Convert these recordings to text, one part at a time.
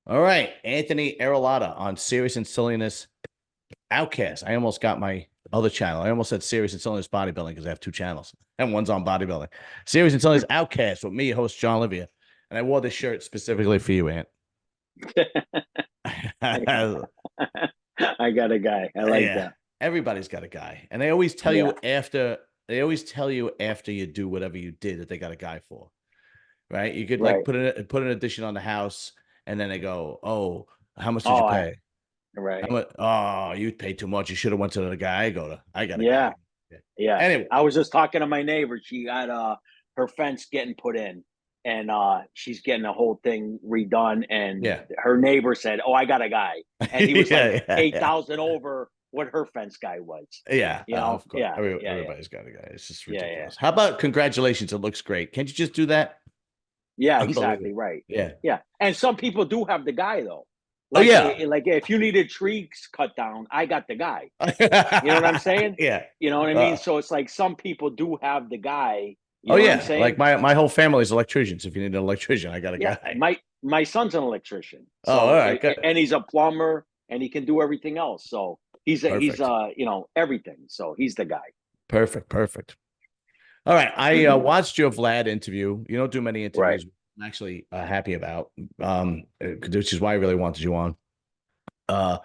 All right, Anthony Arelotta on Serious and Silliness Outcast. I almost got my other channel. I almost said Serious and Silliness Bodybuilding because I have two channels, and one's on bodybuilding. Serious and Silliness Outcast with me, host John Livia, and I wore this shirt specifically for you, Ant. I got a guy. I like Yeah, that. everybody's got a guy, and they always tell Yeah, you after. They always tell you after you do whatever you did that they got a guy for. Right? You could like right. put an addition on the house, and then they go, "Oh, how much did you Oh, pay?" right. Oh, you paid too much. You should have went to the guy. I got a Yeah, guy. Yeah. yeah. Anyway, I was just talking to my neighbor. She got her fence getting put in, and she's getting the whole thing redone. And yeah. her neighbor said, "Oh, I got a guy," and he was like Yeah, yeah, eight yeah. thousand over what her fence guy was. Yeah, You know? of course. Yeah, yeah, yeah, Everybody's got a guy. It's just yeah, yeah. ridiculous. How about congratulations? It looks great. Can't you just do that? Yeah, exactly Unbelievable. right. Yeah. Yeah, and some people do have the guy though. Oh yeah. Like if you needed trees cut down, I got the guy. You know what I'm saying? Yeah. You know what I mean? Uh, So it's like some people do have the guy. You oh know what I'm yeah. Like saying? my whole family's electricians. If you need an electrician, I got a Yeah, guy. my son's an electrician, Oh, all so right. Good. and he's a plumber and he can do everything else. So he's Perfect. everything. So he's the guy. Perfect. Perfect. All right. I watched your Vlad interview. You don't do many Right. interviews. I'm actually happy about, which is why I really wanted you on. Uh,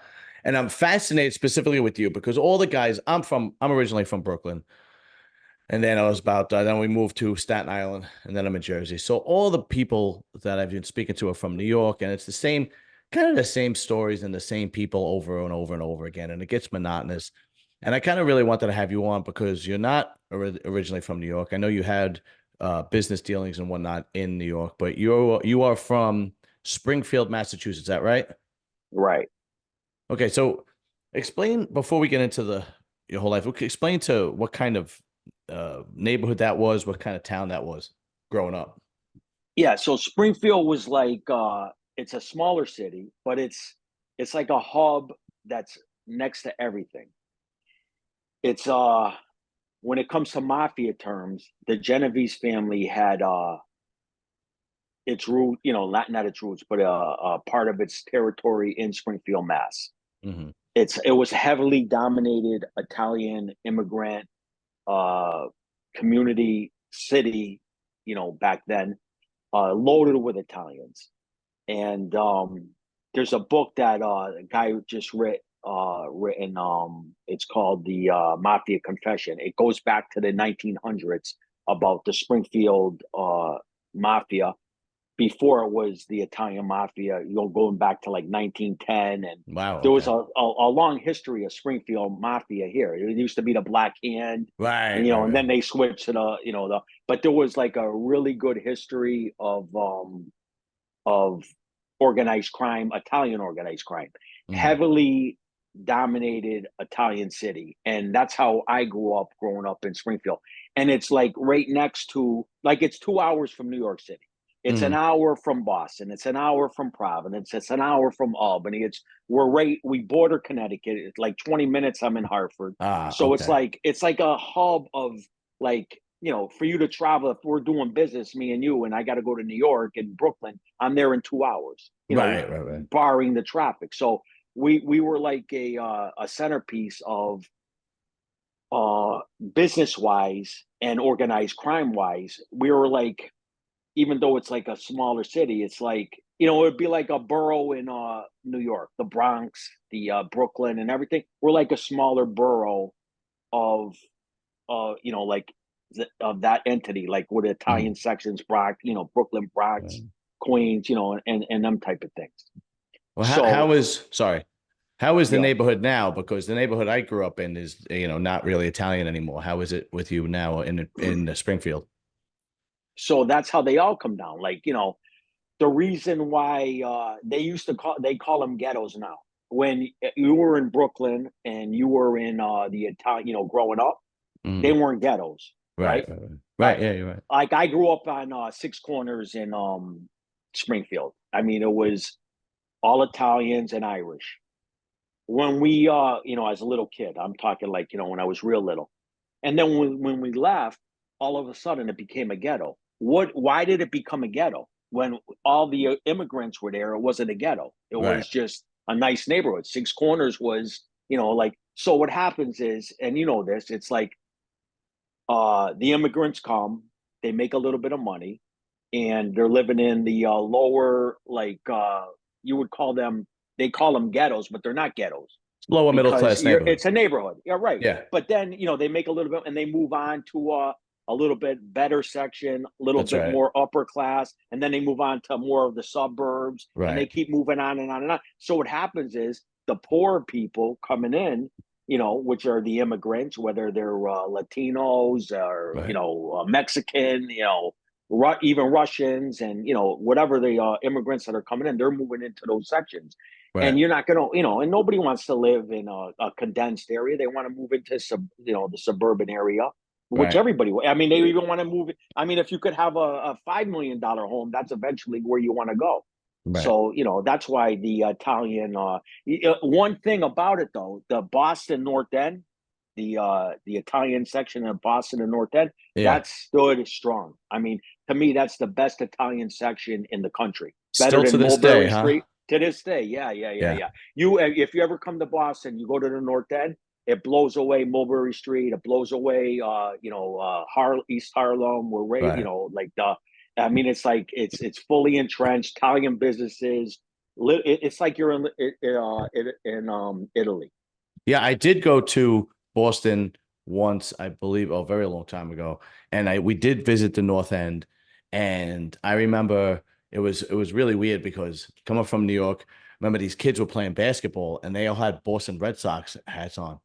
and I'm fascinated specifically with you because all the guys I'm originally from Brooklyn, and then I was about then we moved to Staten Island, and then I'm in Jersey. So all the people that I've been speaking to are from New York, and it's the same kind of the same stories and the same people over and over and over again, and it gets monotonous. And I kind of really wanted to have you on because you're not originally from New York. I know you had business dealings and whatnot in New York, but you are from Springfield, Massachusetts. Is that right? Right. Okay, so explain before we get into your whole life. Explain to what kind of neighborhood that was, what kind of town that was growing up. Yeah. So Springfield was like it's a smaller city, but it's like a hub that's next to everything. It's when it comes to mafia terms, the Genovese family had its root, not its roots, but part of its territory in Springfield, Mass. Hmm. It was heavily dominated Italian immigrant uh, community city, back then, loaded with Italians. And there's a book that a guy just written. It's called the Mafia Confession. It goes back to the 1900s about the Springfield mafia before it was the Italian mafia, going back to like 1910. And Wow. there was Okay. a long history of Springfield mafia here. It used to be the Black Hand, Right. and, Right. and Right. then they switched to but there was like a really good history of organized crime, Italian organized crime, Hmm. heavily dominated Italian city. And that's how I grew up growing up in Springfield. And it's like right next to, like, it's 2 hours from New York City. It's an Hmm. hour from Boston. It's an hour from Providence. It's an hour from Albany. We border Connecticut. It's like 20 minutes. I'm in Hartford. Ah. So Okay. it's like a hub of, like, for you to travel. If we're doing business, me and you, and I got to go to New York and Brooklyn, I'm there in 2 hours, Right. Right. Right. barring the traffic. So we were like a centerpiece of uh business wise and organized crime wise. We were like, even though it's like a smaller city, it's like, it'd be like a borough in New York, the Bronx, the Brooklyn and everything. We're like a smaller borough of like of that entity, like with Hmm. Italian sections, Bronx, Brooklyn, Bronx, Queens, and them type of things. Well, So, how is the yeah. neighborhood now? Because the neighborhood I grew up in is not really Italian anymore. How is it with you now in Springfield? So that's how they all come down. Like, the reason why they call them ghettos now. When you were in Brooklyn and you were in the Italian, growing up, they Hmm. weren't ghettos, Right. right? Right. Right. All Right. right. Yeah. You're right. Like I grew up on Six Corners in Springfield. I mean, it was all Italians and Irish. When we as a little kid, I'm talking like, when I was real little. And then when we left, all of a sudden it became a ghetto. Why did it become a ghetto? when all the immigrants were there, it wasn't a ghetto. It Right. was just a nice neighborhood. Six Corners was, like, so what happens is, and you know this, it's like the immigrants come, they make a little bit of money, and they're living in the lower, like you would call them, they call them ghettos, but they're not ghettos Lower middle because class neighborhood. it's a neighborhood. Yeah, right. Yeah, But then they make a little bit and they move on to a little bit better section, a little that's bit right. more upper class, and then they move on to more of the suburbs, and they Right. keep moving on and on and on. So what happens is the poor people coming in, which are the immigrants, whether they're Latinos or Right. Mexican, even Russians, and whatever the immigrants that are coming in, they're moving into those sections. Right. And you're not going to, and nobody wants to live in a condensed area. They want to move into the suburban area, which Right. everybody. I mean, they even want to move. I mean, if you could have a $5 million home, that's eventually where you want to go. Right. So that's why the Italian. One thing about it though, the Boston North End, the Italian section of Boston and North End, Yeah. that stood strong. I mean, to me, that's the best Italian section in the country. Better Still to than this day, Mulberry huh? Street to this day. Yeah, yeah, yeah, Yeah. yeah. If you ever come to Boston, you go to the North End. It blows away Mulberry Street. It blows away, East Harlem. We're right, Right. like the. I mean, it's like it's fully entrenched Italian businesses. It's like you're in Italy. Yeah, I did go to Boston once, I believe, a very long time ago, and we did visit the North End, and I remember it was really weird because coming from New York, remember these kids were playing basketball and they all had Boston Red Sox hats on.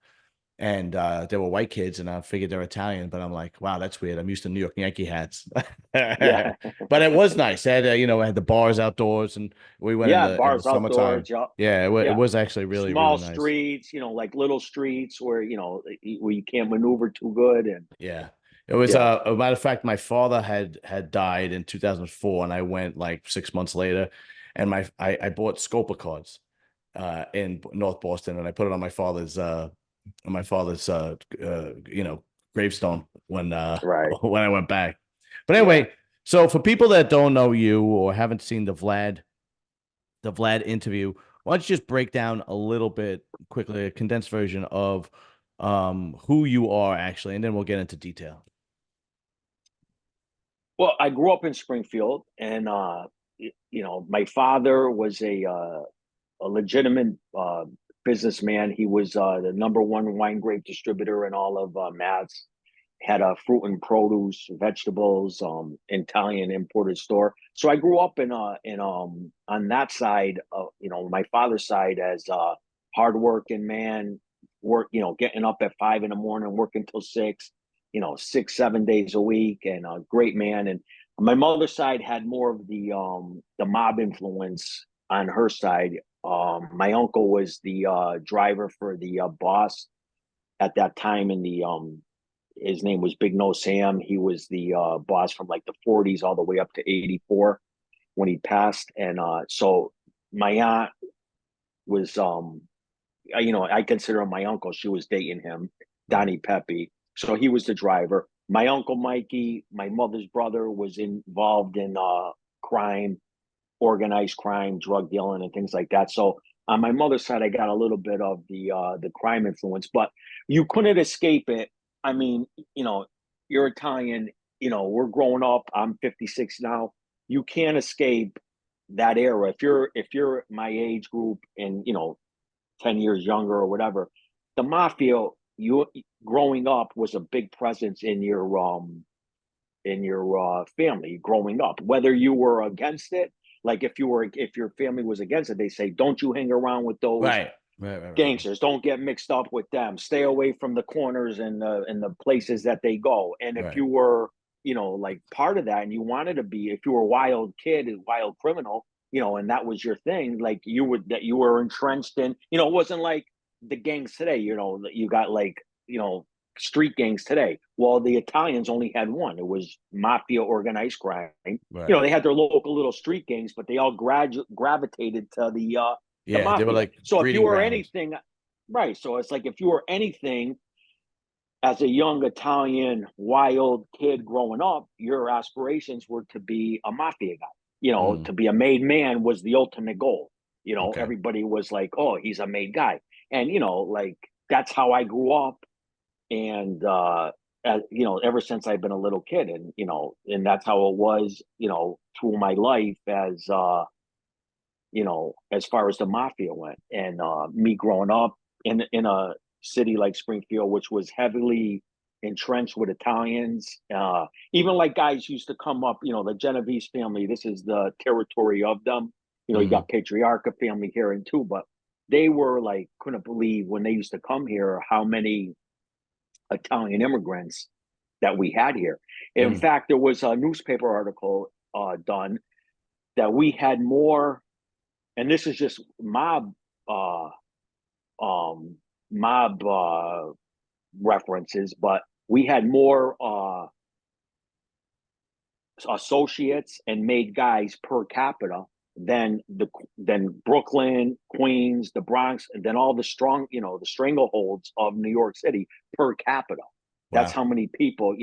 And they were white kids, and I figured they're Italian, but I'm like, wow, that's weird. I'm used to New York Yankee hats. Yeah, But it was nice. They had, it had the bars outdoors, and we went in yeah. the Bars summertime. outdoors. Yeah, Yeah, it yeah. was actually really, Small really nice. streets, like little streets where where you can't maneuver too good, and Yeah. It was yeah, a matter of fact, my father had died in 2004, and I went like 6 months later, and I bought Scopa cards in North Boston, and I put it on my father's gravestone when right. when I went back. But Yeah. anyway, so for people that don't know you or haven't seen the Vlad interview, why don't you just break down a little bit quickly, a condensed version of who you are actually, and then we'll get into detail. Well, I grew up in Springfield, and my father was a legitimate businessman. He was the number one wine grape distributor in all of Mass. Had a fruit and produce, vegetables, Italian imported store. So I grew up in on that side of my father's side as a hardworking man, getting up at 5 in the morning, working till 6, 6, 7 days a week, and a great man. And my mother's side had more of the mob influence on her side. My uncle was the driver for the boss at that time in the his name was Big Nose Sam. He was the boss from like the 40s all the way up to 84 when he passed. And so my aunt was, I consider him my uncle. She was dating him, Right. Donnie Pepe. So he was the driver. My uncle Mikey, my mother's brother, was involved in crime, organized crime, drug dealing, and things like that. So on my mother's side, I got a little bit of the crime influence, but you couldn't escape it. I mean, you're Italian. We're growing up. I'm 56 now. You can't escape that era. If you're my age group and 10 years younger or whatever, the mafia. You growing up was a big presence in your family growing up, whether you were against it, like if your family was against it, they say don't you hang around with those Right. Right. Right. Right. gangsters, don't get mixed up with them, stay away from the corners and the places that they go. And if Right. you were like part of that, and you wanted to be, if you were a wild kid, a wild criminal, and that was your thing, like you were entrenched in, it wasn't like the gangs today, you got like street gangs today. Well, the Italians only had one. It was mafia, organized crime. Right. They had their local little street gangs, but they all gravitated to the Yeah, they were mafia. like So if you breeding were grounds. anything, right? So it's like if you were anything as a young Italian wild kid growing up, your aspirations were to be a mafia guy. Mm, to be a made man was the ultimate goal. okay. Everybody was like, oh, he's a made guy. And, like that's how I grew up. And, ever since I've been a little kid, and that's how it was, through my life as far as the mafia went. And me growing up in a city like Springfield, which was heavily entrenched with Italians, even like guys used to come up, the Genovese family, this is the territory of them. You Mm, got Patriarcha family here and too, but they were like, couldn't believe when they used to come here how many Italian immigrants that we had here. In mm, fact, there was a newspaper article done that we had more, and this is just uh um mob references, but we had more associates and made guys per capita than Brooklyn, Queens, the Bronx, and then all the the strangleholds of New York City per capita. That's wow. how many people,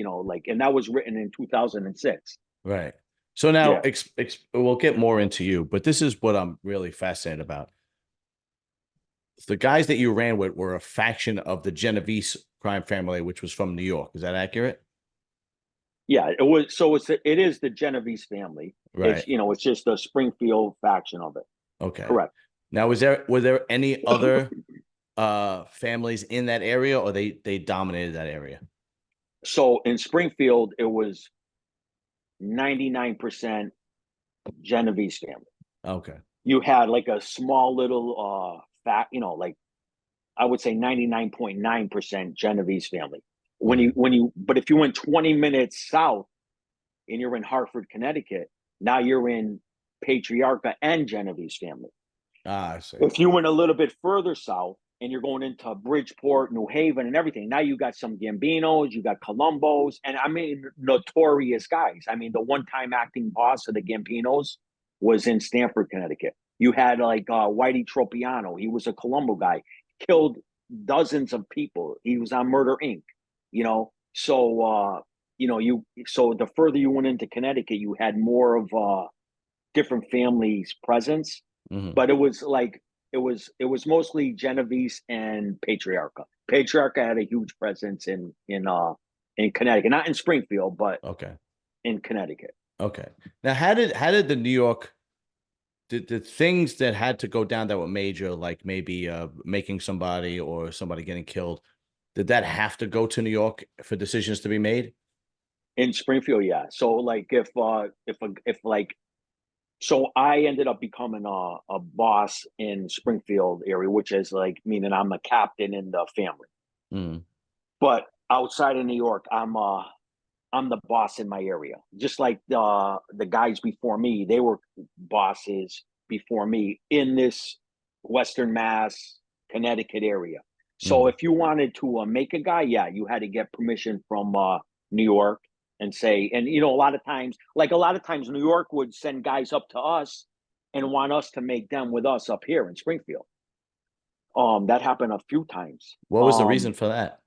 and that was written in 2006. Right. So now Yeah. we'll get more into you, but this is what I'm really fascinated about. The guys that you ran with were a faction of the Genovese crime family, which was from New York. Is that accurate? Yeah, it was. So it is the Genovese family. It's Right. it's just a Springfield faction of it. Okay. Correct. Now, were there any other families in that area, or they dominated that area? So in Springfield, it was 99% Genovese family. Okay. You had like a small little fact, like I would say 99.9% Genovese family. Hmm. But if you went 20 minutes south and you're in Hartford, Connecticut, now you're in Patriarcha and Genovese family. Ah, I see. If you went a little bit further south and you're going into Bridgeport, New Haven, and everything, now you got some Gambinos, you got Colombos, and I mean, notorious guys. I mean, the one time acting boss of the Gambinos was in Stamford, Connecticut. You had like Whitey Tropiano. He was a Colombo guy, killed dozens of people. He was on Murder Inc. So the further you went into Connecticut, you had more of different families' presence, Hmm. but it was mostly Genovese and Patriarcha. Patriarcha had a huge presence in Connecticut, not in Springfield, but Okay. in Connecticut. Okay. Now, how did the New York the things that had to go down that were major, like maybe making somebody or somebody getting killed, did that have to go to New York for decisions to be made? In Springfield, yeah. So like if like so I ended up becoming a boss in Springfield area, which is like meaning I'm a captain in the family. Mm, But outside of New York, I'm the boss in my area. Just like the guys before me, they were bosses before me in this Western Mass, Connecticut area. So mm, if you wanted to make a guy, yeah, you had to get permission from New York and say, and a lot of times New York would send guys up to us and want us to make them with us up here in Springfield. That happened a few times. what was the reason for that?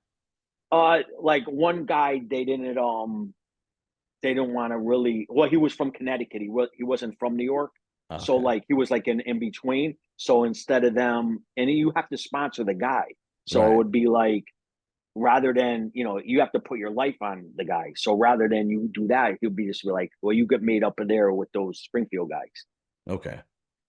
Like one guy, they didn't want to really, well, he was from Connecticut, he wasn't from New York, so Okay. like he was like in between. So instead of them, and you have to sponsor the guy, so it Right. would be like, rather than you have to put your life on the guy, so rather than you do that, he'll be just be like, well, you get made up in there with those Springfield guys. Okay.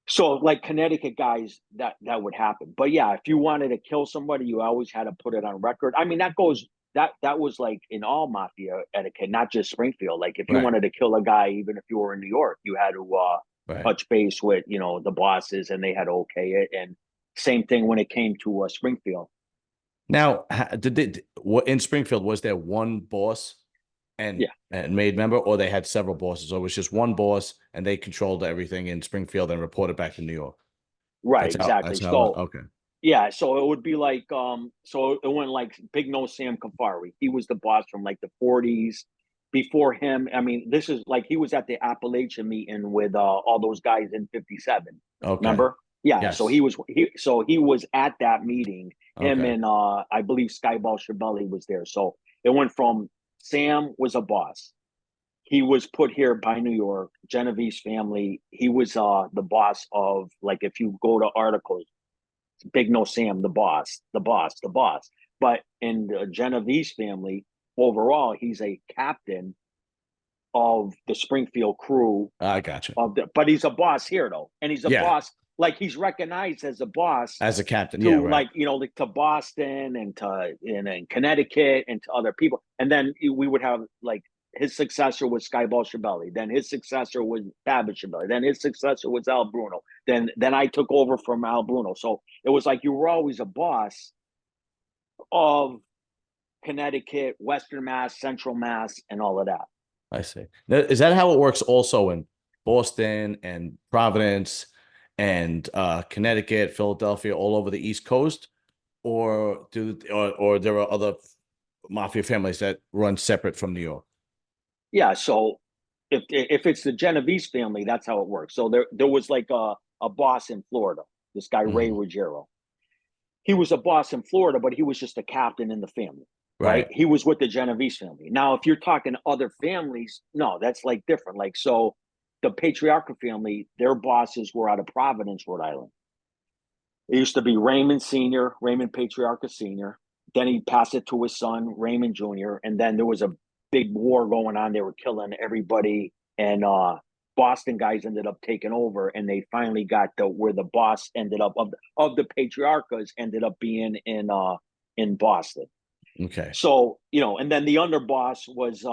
So like Connecticut guys, that would happen. But yeah, if you wanted to kill somebody, you always had to put it on record. I mean, that was like in all mafia etiquette, not just Springfield. Like if you Right. wanted to kill a guy, even if you were in New York, you had to Right. touch base with the bosses, and they had to okay it. And same thing when it came to Springfield. Now, what in Springfield, was there one boss and Yeah, made member, or they had several bosses, or it was just one boss and they controlled everything in Springfield and reported back to New York? right, That's how. exactly. That's how. So Okay. yeah, so it would be like so it went like Big Nose Sam Kafari. He was the boss from like the 40s. Before him, I mean, this is like he was at the Appalachian meeting with all those guys in 57. Okay. Remember? Yeah, Yes. so he was at that meeting. Him Okay. and I believe Skyball Shabelli was there. So it went from Sam was a boss. he was put here by New York, Genovese family. He was the boss of, like, if you go to articles, Big No Sam, the boss, the boss, the boss. But in the Genovese family, overall, he's a captain of the Springfield crew I got you. of the, but he's a boss here though, and he's a Yeah, boss, like he's recognized as a boss as a captain. Yeah, to, right. like, you know, like to Boston and to in Connecticut and to other people. And then we would have, like, his successor was Skyball Schiavelli. Then his successor was Babbitt Schiavelli. Then his successor was Al Bruno. Then I took over from Al Bruno. So it was like you were always a boss of Connecticut, Western Mass, Central Mass, and all of that. I see. Now, is that how it works also in Boston and Providence and Connecticut, Philadelphia, all over the East Coast? Or there are other mafia families that run separate from New York? Yeah. So if it's the Genovese family, that's how it works. So there was like a boss in Florida, this guy Ray Mhm. Ruggiero. He was a boss in Florida, but he was just a captain in the family, right? Right. He was with the Genovese family. Now, if you're talking other families, no, that's like different. Like, so the Patriarcha family, their bosses were out of Providence, Rhode Island. It used to be Raymond Sr., Raymond Patriarcha Sr. Then he passed it to his son, Raymond Jr. And then there was a big war going on. They were killing everybody. And Boston guys ended up taking over, and they finally got to where the boss ended up of the Patriarchas ended up being in Boston. Okay. So, you know, and then the underboss was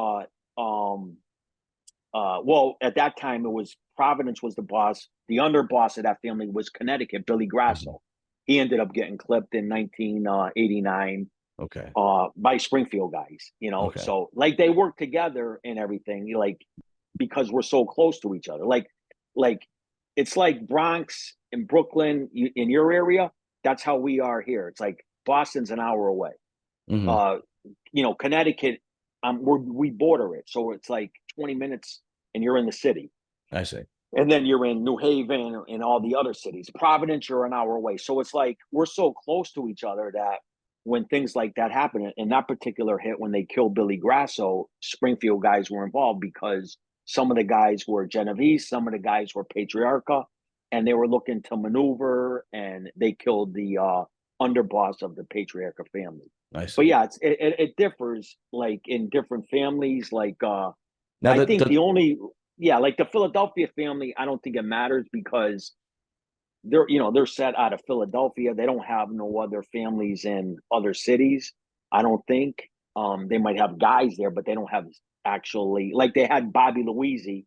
well, at that time it was Providence was the boss. The underboss of that family was Connecticut, Billy Grasso. Mhm. He ended up getting clipped in 1989 Okay. by Springfield guys, you know. Okay. So like they work together and everything, like, because we're so close to each other. Like it's like Bronx and Brooklyn in your area. That's how we are here. It's like Boston's an hour away. Hmm. Uh, you know, Connecticut, we border it, so it's like 20 minutes, and you're in the city. I see. And then you're in New Haven and all the other cities. Providence, you're an hour away. So it's like we're so close to each other that when things like that happen, in that particular hit, when they killed Billy Grasso, Springfield guys were involved because some of the guys were Genovese, some of the guys were Patriarcha, and they were looking to maneuver, and they killed the underboss of the Patriarcha family. I But see. yeah, it differs like in different families. Like Now I that think the the only, yeah, like the Philadelphia family, I don't think it matters because they're, you know, they're set out of Philadelphia. They don't have no other families in other cities. I don't think. They might have guys there, but they don't have actually, like they had Bobby Louisi,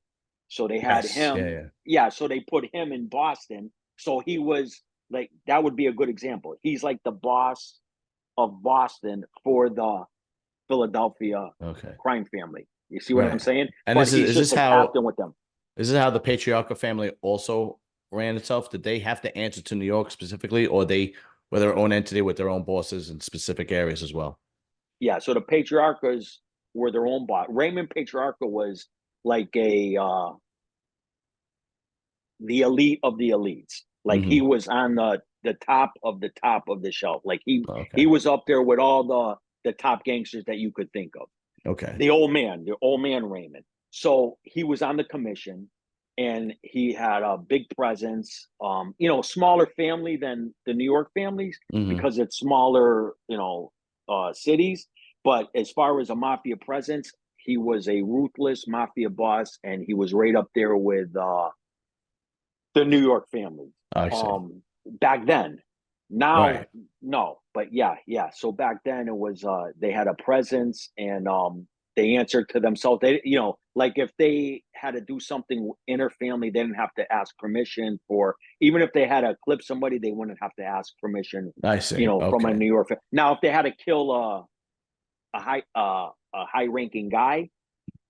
so they had yes, yeah, him. yeah. Yeah, so they put him in Boston. So he was like, that would be a good example. He's like the boss of Boston for the Philadelphia Okay. crime family. You see what I'm Right. saying? And But this he's is just this a how captain with them. is this how the Patriarchal family also ran itself? Did they have to answer to New York specifically, or they were their own entity with their own bosses in specific areas as well? Yeah. So the Patriarchas were their own boss. Raymond Patriarcha was like a the elite of the elites. Like he Hmm. was on the top of the shelf. Like he Okay. was up there with all the top gangsters that you could think of. Okay. The old man Raymond. So he was on the commission, and he had a big presence. You know, smaller family than the New York families Hmm. because it's smaller, you know, cities. But as far as a mafia presence, he was a ruthless mafia boss, and he was right up there with the New York family. I see. Back then. Now, Right. no, but yeah, yeah. So back then it was they had a presence, and they answered to themselves. They, you know, like if they had to do something in their family, they didn't have to ask permission for, even if they had to clip somebody, they wouldn't have to ask permission, I you see. know, from a Okay. New York. Now, if they had to kill a high ranking guy,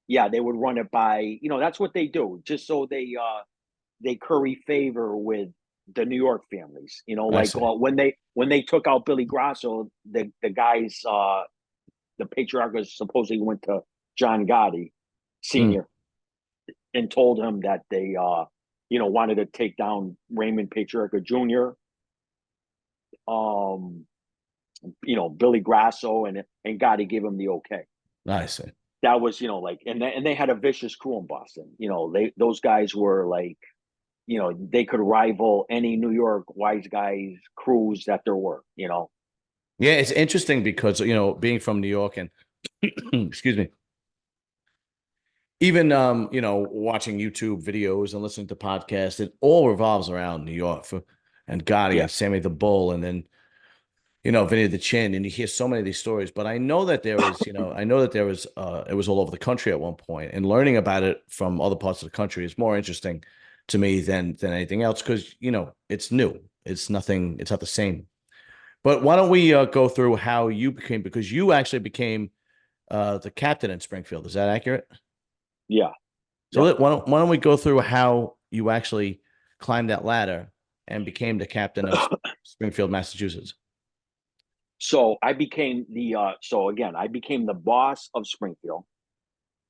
yeah, they would run it by, you know, that's what they do, just so they curry favor with the New York families. You know, I like see. when they took out Billy Grasso, the guys, the Patriarchas supposedly went to John Gotti Mm, Senior and told him that they, you know, wanted to take down Raymond Patriarcha Jr. You know, Billy Grasso, and Gotti gave him the okay. I see. that was, like, and they had a vicious crew in Boston. Those guys were like, they could rival any New York wise guys crews that there were. Yeah, it's interesting because being from New York and excuse me, even watching YouTube videos and listening to podcasts, it all revolves around New York and Gotti Yeah. and Sammy the Bull, and then Vinny the Chin, and you hear so many of these stories. But I know that there was, I know that there was, it was all over the country at one point, and learning about it from other parts of the country is more interesting to me than anything else because it's new, it's nothing, it's not the same. But why don't we go through how you became, because you actually became the captain in Springfield. Is that accurate? Yeah. So Yep. why don't we go through how you actually climbed that ladder and became the captain of Springfield, Massachusetts? So I became the boss of Springfield,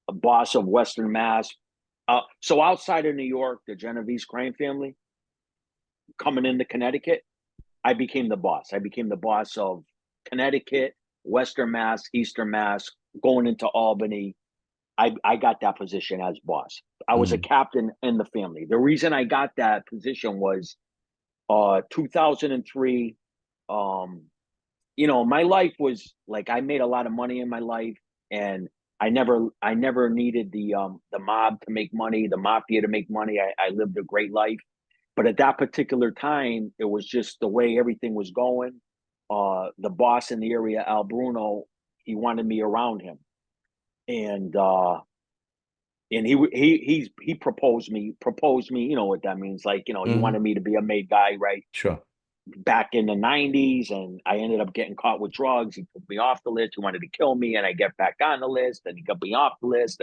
a boss of Western Mass. So outside of New York, the Genovese crime family coming into Connecticut, I became the boss. I became the boss of Connecticut, Western Mass, Eastern Mass, going into Albany. I got that position as boss. I was a Mm, captain in the family. The reason I got that position was 2003. Um, my life was like, I made a lot of money in my life, and I never needed the mob to make money, the mafia to make money. I lived a great life. But at that particular time, it was just the way everything was going. The boss in the area, Al Bruno, he wanted me around him. And he proposed me, you know what that means. Like, he hmm. wanted me to be a made guy, right? Sure. Back in the 90s, and I ended up getting caught with drugs. He put me off the list. He wanted to kill me, and I get back on the list, and he got me off the list.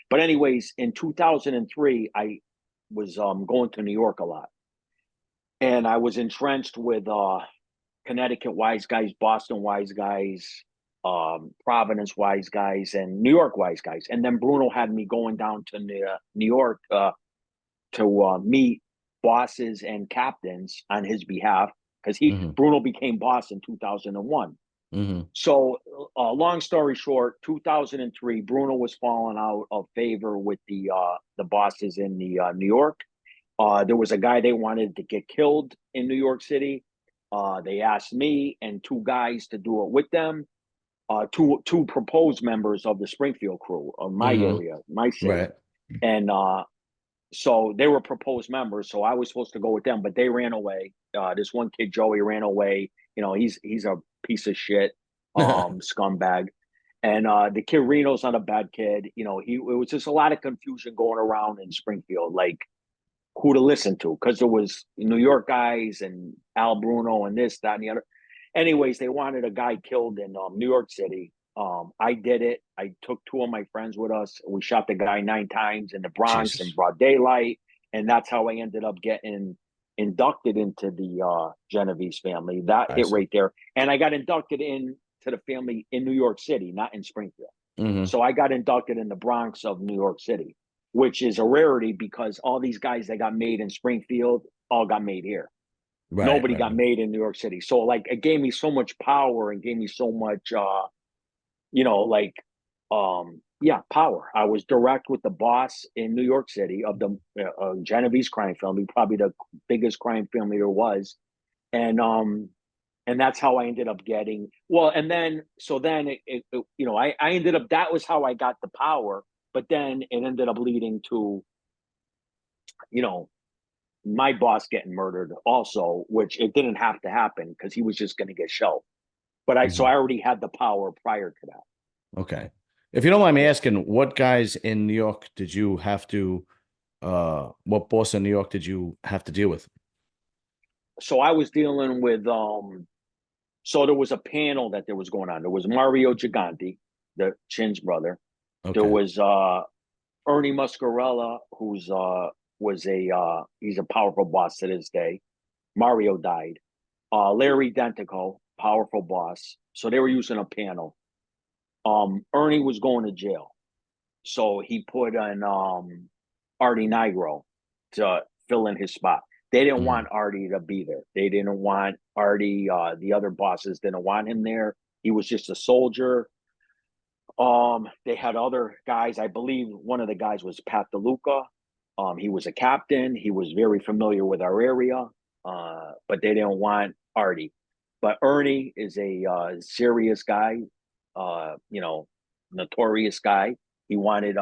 But anyways, in 2003, I was going to New York a lot, and I was entrenched with Connecticut wise guys, Boston wise guys, Providence wise guys, and New York wise guys. And then Bruno had me going down to New York to meet bosses and captains on his behalf, because Hmm. Bruno became boss in 2001. Hmm. So, long story short, 2003, Bruno was falling out of favor with the bosses in the New York. There was a guy they wanted to get killed in New York City. They asked me and two guys to do it with them. Two proposed members of the Springfield crew of my Hmm. area, my city, Right. and so they were proposed members. So I was supposed to go with them, but they ran away. This one kid, Joey, ran away. He's a piece of shit, scumbag. And the kid Reno's not a bad kid. It was just a lot of confusion going around in Springfield, like who to listen to, because there was New York guys and Al Bruno and this, that, and the other. Anyways, they wanted a guy killed in New York City. I did it. I took two of my friends with us. We shot the guy 9 times in the Bronx in Jesus. broad daylight, and that's how I ended up getting inducted into the Genovese family. That I hit see. right there, and I got inducted into the family in New York City, not in Springfield. Hmm. So I got inducted in the Bronx of New York City, which is a rarity because all these guys that got made in Springfield all got made here. Right. Nobody Right. got Right. made in New York City. So like it gave me so much power and gave me so much you know, like yeah, power. I was direct with the boss in New York City of the Genovese crime family, probably the biggest crime family there was. And that's how I ended up getting well. And then so then I ended up, that was how I got the power, but then it ended up leading to you know my boss getting murdered also, which it didn't have to happen because he was just going to get shelved. But I Hmm. already had the power prior to that. Okay. If you don't mind me Yeah. asking, what guys in New York did you have to, what boss in New York did you have to deal with? So I was dealing with so there was a panel that there was going on. There was Mario Gigante, the Chin's brother. There Okay. was Ernie Muscarella, who's was a he's a powerful boss to this day. Mario died. Larry Dentico, powerful boss. So they were using a panel. Ernie was going to jail. So he put an Artie Nigro to fill in his spot. They didn't Mm. want Artie to be there. They didn't want Artie. The other bosses didn't want him there. He was just a soldier. They had other guys. I believe one of the guys was Pat DeLuca. He was a captain. He was very familiar with our area, but they didn't want Artie. But Ernie is a serious guy, you know, notorious guy. He wanted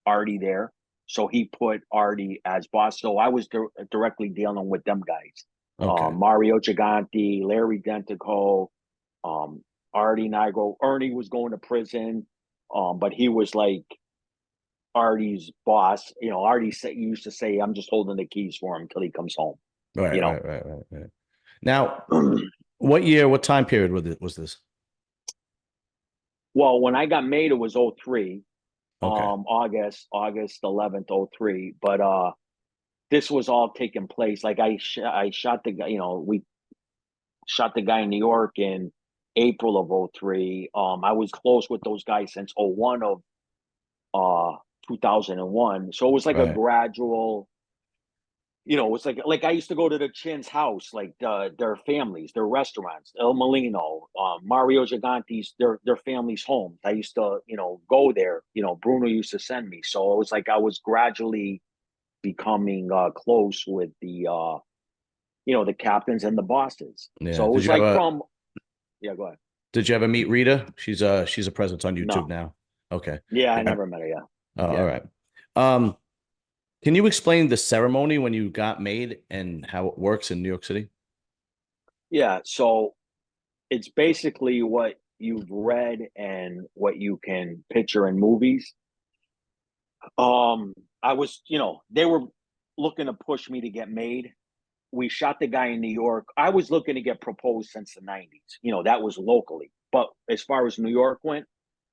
Artie there, so he put Artie as boss. So I was directly dealing with them guys, Okay. Mario Gigante, Larry Dentico, um, Artie Nigro. Ernie was going to prison, but he was like Artie's boss. You know, used to say, "I'm just holding the keys for him until he comes home." Right, You know. right, right, right, right. Now, what year, what time period was this? Well, when I got made, it was '03, Okay. August 11th, '03. But this was all taking place. Like I shot the guy. You know, we shot the guy in New York in April of '03. I was close with those guys since '01 of uh 2001. So it was like a Right. gradual, you know, it's like I used to go to the Chin's house, like their families, their restaurants, El Molino, Mario Gigante's, their families' homes. I used to, you know, go there. You know, Bruno used to send me. So it was like I was gradually becoming close with the you know, the captains and the bosses. Yeah. So it was like from yeah, go ahead. Did you ever meet Rita? She's a presence on YouTube No. now. Okay. Yeah, I Yeah. never met her. Yeah. Oh, all Yeah. right. Um, can you explain the ceremony when you got made and how it works in New York City? Yeah. So it's basically what you've read and what you can picture in movies. I was, you know, they were looking to push me to get made. We shot the guy in New York. I was looking to get proposed since the '90s. You know, that was locally. But as far as New York went,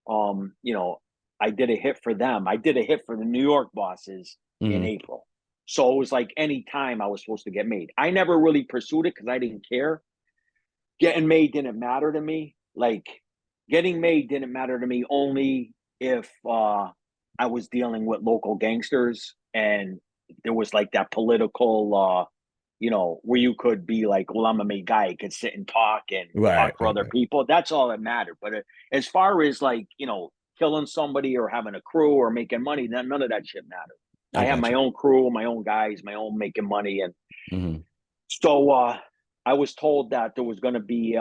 you know, I did a hit for them. I did a hit for the New York bosses in Hmm. April. So it was like any time I was supposed to get made. I never really pursued it because I didn't care. Getting made didn't matter to me. Like getting made didn't matter to me only if I was dealing with local gangsters and there was like that political you know, where you could be like, well, I'm a made guy, I could sit and talk Right, for right, other right. people. That's all that mattered. But as far as like, you know, killing somebody or having a crew or making money, none of that shit mattered. I I have got my you. own crew, my own guys, my own making money, and Hmm. so I was told that there was going to be, you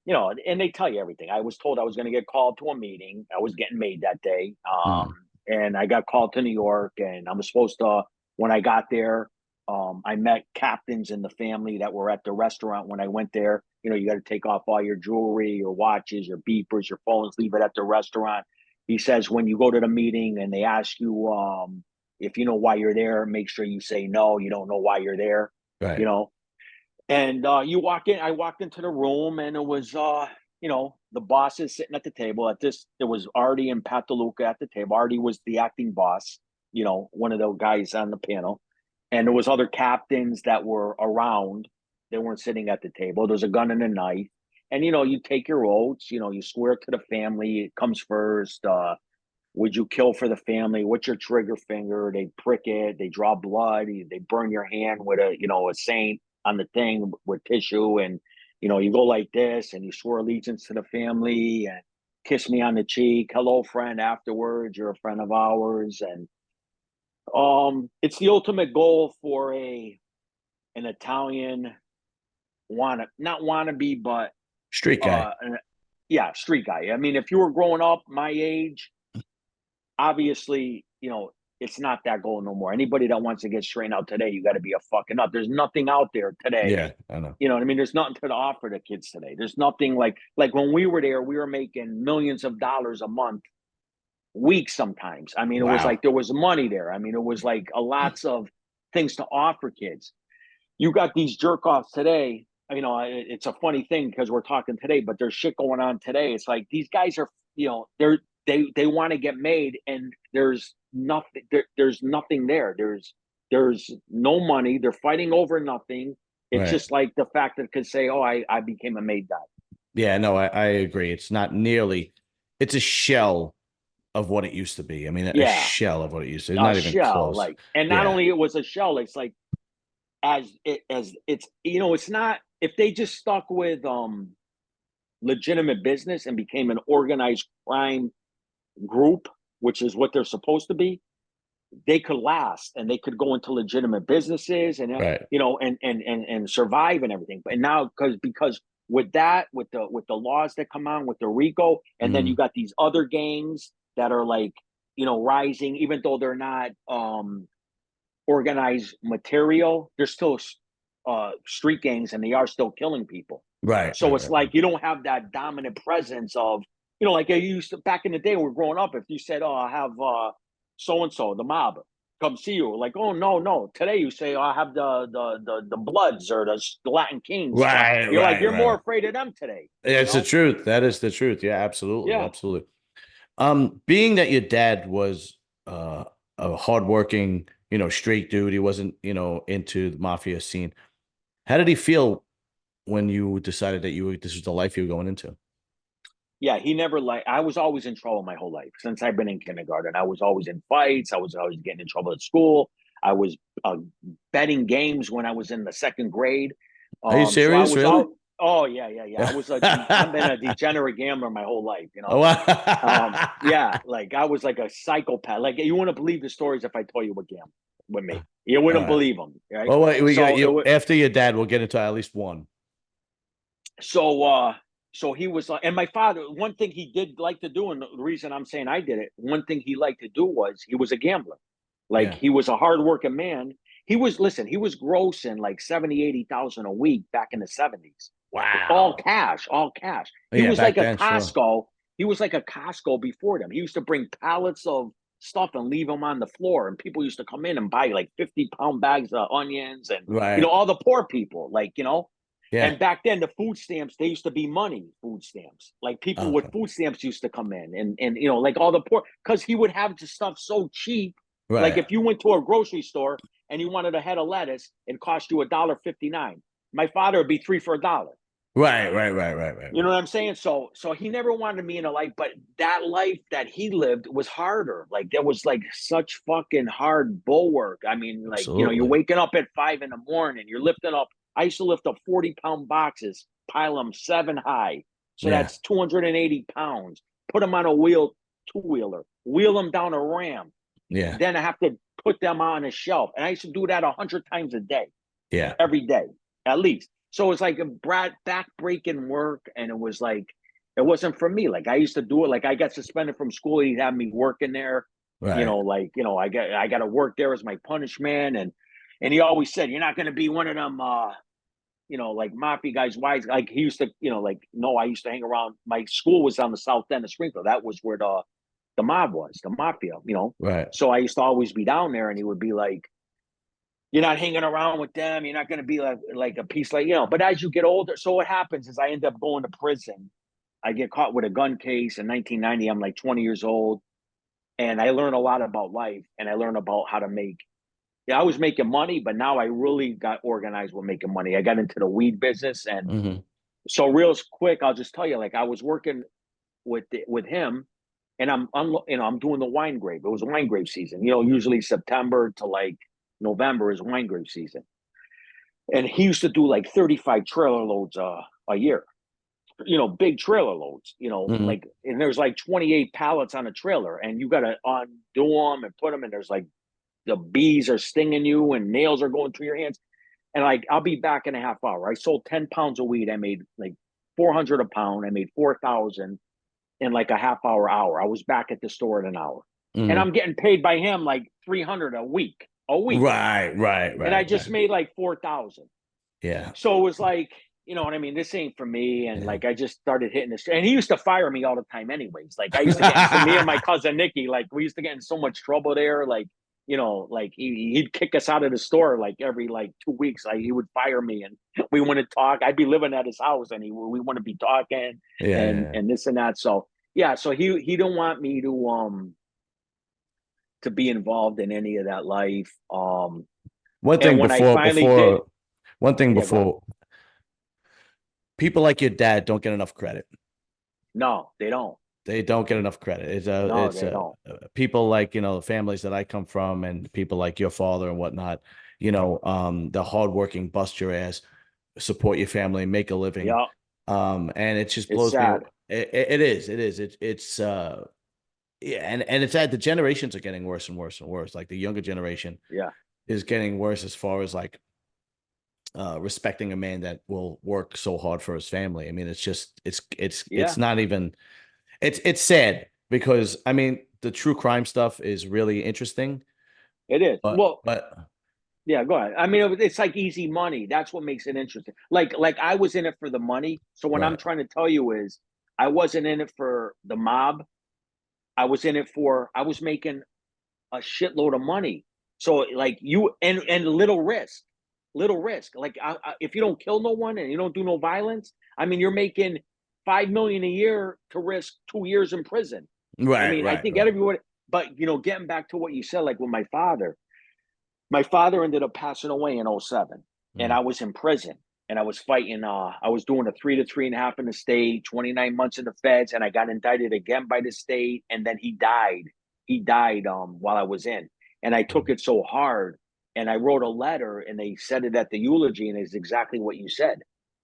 know, and they tell you everything. I was told I was going to get called to a meeting. I was getting made that day, Hmm. and I got called to New York, and I was supposed to. When I got there, I met captains in the family that were at the restaurant when I went there. You know, you got to take off all your jewelry, your watches, your beepers, your phones, leave it at the restaurant. He says when you go to the meeting and they ask you if you know why you're there, make sure you say no. You don't know why you're there. You Right. know, and you walk in, I walked into the room and it was you know, the bosses sitting at the table at this, it was Artie and Pat DeLuca at the table. Artie was the acting boss, you know, one of the guys on the panel. And there was other captains that were around. They weren't sitting at the table. There's a gun and a knife. And you know, you take your oaths, you know, you swear to the family, it comes first. Would you kill for the family? What's your trigger finger? They prick it, they draw blood, they burn your hand with a, you know, a saint on the thing with tissue. And, you know, you go like this and you swear allegiance to the family and kiss me on the cheek. Hello, friend, afterwards. You're a friend of ours. And it's the ultimate goal for an Italian not wannabe, but Street guy. uh yeah, street guy. I mean, if you were growing up my age, obviously, you know, it's not that goal no more. Anybody that wants to get straightened out today, you got to be a fucking up. There's nothing out there today. Yeah, I know. You know what I mean? There's nothing to offer the kids today. There's nothing like when we were there, we were making millions of dollars a month, weeks sometimes. I mean, it was Wow. like there was money there. I mean, it was like a lots of things to offer kids. You got these jerk offs today. You know, it's a funny thing because we're talking today, but there's shit going on today. It's like these guys are, you know, they want to get made, and there's nothing. There's nothing there. There's no money. They're fighting over nothing. It's Right. just like the fact that could say, "Oh, I became a made guy." Yeah, no, I agree. It's not nearly, it's a shell of what it used to be. I mean, a Yeah, shell of what it used to be. a Not even shell. close. Like, and not Yeah. only it was a shell. It's like as it's, you know, it's not, if they just stuck with legitimate business and became an organized crime group, which is what they're supposed to be, they could last and they could go into legitimate businesses and Right. and survive and everything. But now because with that, with the laws that come on with the RICO, and then you Mhm. got these other gangs that are like, rising, even though they're not organized material, they're still street gangs and they are still killing people. Right. So Right. it's Right. Right. like you don't have that dominant presence of, like I used to back in the day when we were growing up. If you said, "Oh, I have so and so, the mob, come see you," like, "Oh no, no." Today you say, "Oh, I have the Bloods or the Latin Kings." Right. You're like Right. you're more Right. afraid of them today. It's the truth. That is the truth. Yeah, absolutely. Yeah. Absolutely. Being that your dad was uh a hardworking, straight dude, he wasn't, into the mafia scene. How did he feel when you decided that this was the life you were going into? Yeah, he never like I was always in trouble my whole life since I've been in kindergarten. I was always in fights. I was always getting in trouble at school. I was betting games when I was in the second grade. Are you So I serious? was Really? all oh yeah, yeah, yeah. I've been a degenerate gambler my whole life. Oh, wow. Yeah, like I was like a psychopath. Like you wouldn't believe the stories if I told you what gamble with me. You All wouldn't right. believe them, right? Well, wait, we got So it you was after your dad. We'll get into at least one. so so he was like, and my father, one thing he did like to do, and the reason I'm saying I did it, one thing he liked to do was he was a gambler. Like Yeah. he was a hardworking man. He was grossing like 70, 80,000 a week back in the 70s. All Wow. cash, all cash. He Yeah, was like back a then, sure. Costco. He was like a Costco before them. He used to bring pallets of stuff and leave them on the floor. And people used to come in and buy like 50-pound bags of onions and, Right. all the poor people, Yeah. and back then, the food stamps, they used to be money food stamps. Like people with Okay. food stamps used to come in and like all the poor, because he would have the stuff so cheap. Like Right. if you went to a grocery store and you wanted a head of lettuce, it cost you $1.59. My father would be three for $1. Right. Right. Right. Right. Right. You know Right. what I'm saying? So he never wanted me in a life, but that life that he lived was harder. Like there was like such fucking hard bulwark. I mean, like, you're Absolutely. waking up at 5 in the morning, you're lifting up. I used to lift up 40-pound boxes, pile them 7 high. So Yeah. that's 280 pounds. Put them on a two-wheeler, wheel them down a ramp. Yeah. Then I have to put them on a shelf. And I used to do that 100 times a day, Yeah. every day, at least. So it's like a back-breaking work, and it was like it wasn't for me. Like I used to do it. Like I got suspended from school. He'd have me working there. Right. I got to work there as my punishment, and he always said, "You're not going to be one of them, like mafia guys." Wise, like he used to, like no, I used to hang around. My school was on the south end of Springfield. That was where the mob was, the mafia. Right. So I used to always be down there, and he would be like, you're not hanging around with them. You're not going to be like a piece But as you get older, so what happens is I end up going to prison. I get caught with a gun case in 1990. I'm like 20 years old, and I learn a lot about life, and I learn about how to make. Yeah, I was making money, but now I really got organized with making money. I got into the weed business, and Hmm. so real quick, I'll just tell you, like I was working with him, and I'm doing the wine grape. It was wine grape season. Usually September to like November is wine grape season, and he used to do like 35 trailer loads a year. Big trailer loads. Hmm. And there's like 28 pallets on a trailer, and you got to undo them and put them. And there's like the bees are stinging you, and nails are going through your hands. And like I'll be back in a half hour. I sold 10 pounds of weed. I made like 400 a pound. I made 4,000 in like a half hour. I was back at the store in an hour, and Hmm. I'm getting paid by him like 300 a week, Right. Right. and I Right. just Right. made like 4,000. Yeah. So it was like, what I mean? This ain't for me. And Yeah. like, I just started hitting this. And he used to fire me all the time, anyways. Like, I used to get into me and my cousin Nikki, like, we used to get in so much trouble there. Like, like he'd kick us out of the store like every like 2 weeks. Like, he would fire me and we wouldn't talk. I'd be living at his house and we wouldn't be talking Yeah. Yeah. and this and that. So, yeah. So he didn't want me to be involved in any of that life. One And thing when I before, finally did, one thing yeah, go ahead. before, people like your dad don't get enough credit. No, they don't. They don't get enough credit. No, they don't. People like, the families that I come from and people like your father and whatnot, the hardworking, bust your ass, support your family, make a living. Yeah. And it just It's blows me. sad. It is. It is. It's yeah, and it's that the generations are getting worse and worse and worse. Like the younger generation Yeah. is getting worse as far as like respecting a man that will work so hard for his family. I mean, it's just it's Yeah, not even it's sad because I mean the true crime stuff is really interesting, it is. but Well, yeah, go ahead. I mean, it's like easy money. That's what makes it interesting. Like I was in it for the money. So what I'm right, trying to tell you is I wasn't in it for the mob. I was in it for I was making a shitload of money. So like you and little risk. Like if you don't kill no one and you don't do no violence, I mean, you're making 5 million a year to risk 2 years in prison. I right, mean, I right, think right. everyone. But getting back to what you said, like with my father ended up passing away in '07, and Mm, I was in prison. And I was fighting, I was doing a 3 to 3.5 in the state, 29 months in the feds, and I got indicted again by the state. And then he died. He died while I was in. And I took mm, it so hard. And I wrote a letter and they said it at the eulogy, and it's exactly what you said.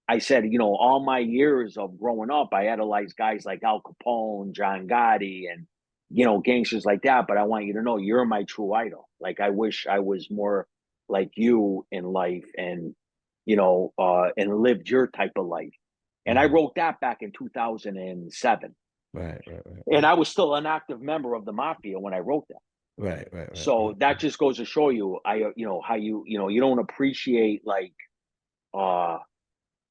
I said, all my years of growing up, I idolized guys like Al Capone, John Gotti, and gangsters like that. But I want you to know you're my true idol. Like I wish I was more like you in life and lived your type of life. And I mm. wrote that back in 2007. Right, right, right, And right, I was still an active member of the mafia when I wrote that. right, right, right, So right. that just goes to show you, how you don't appreciate like, uh,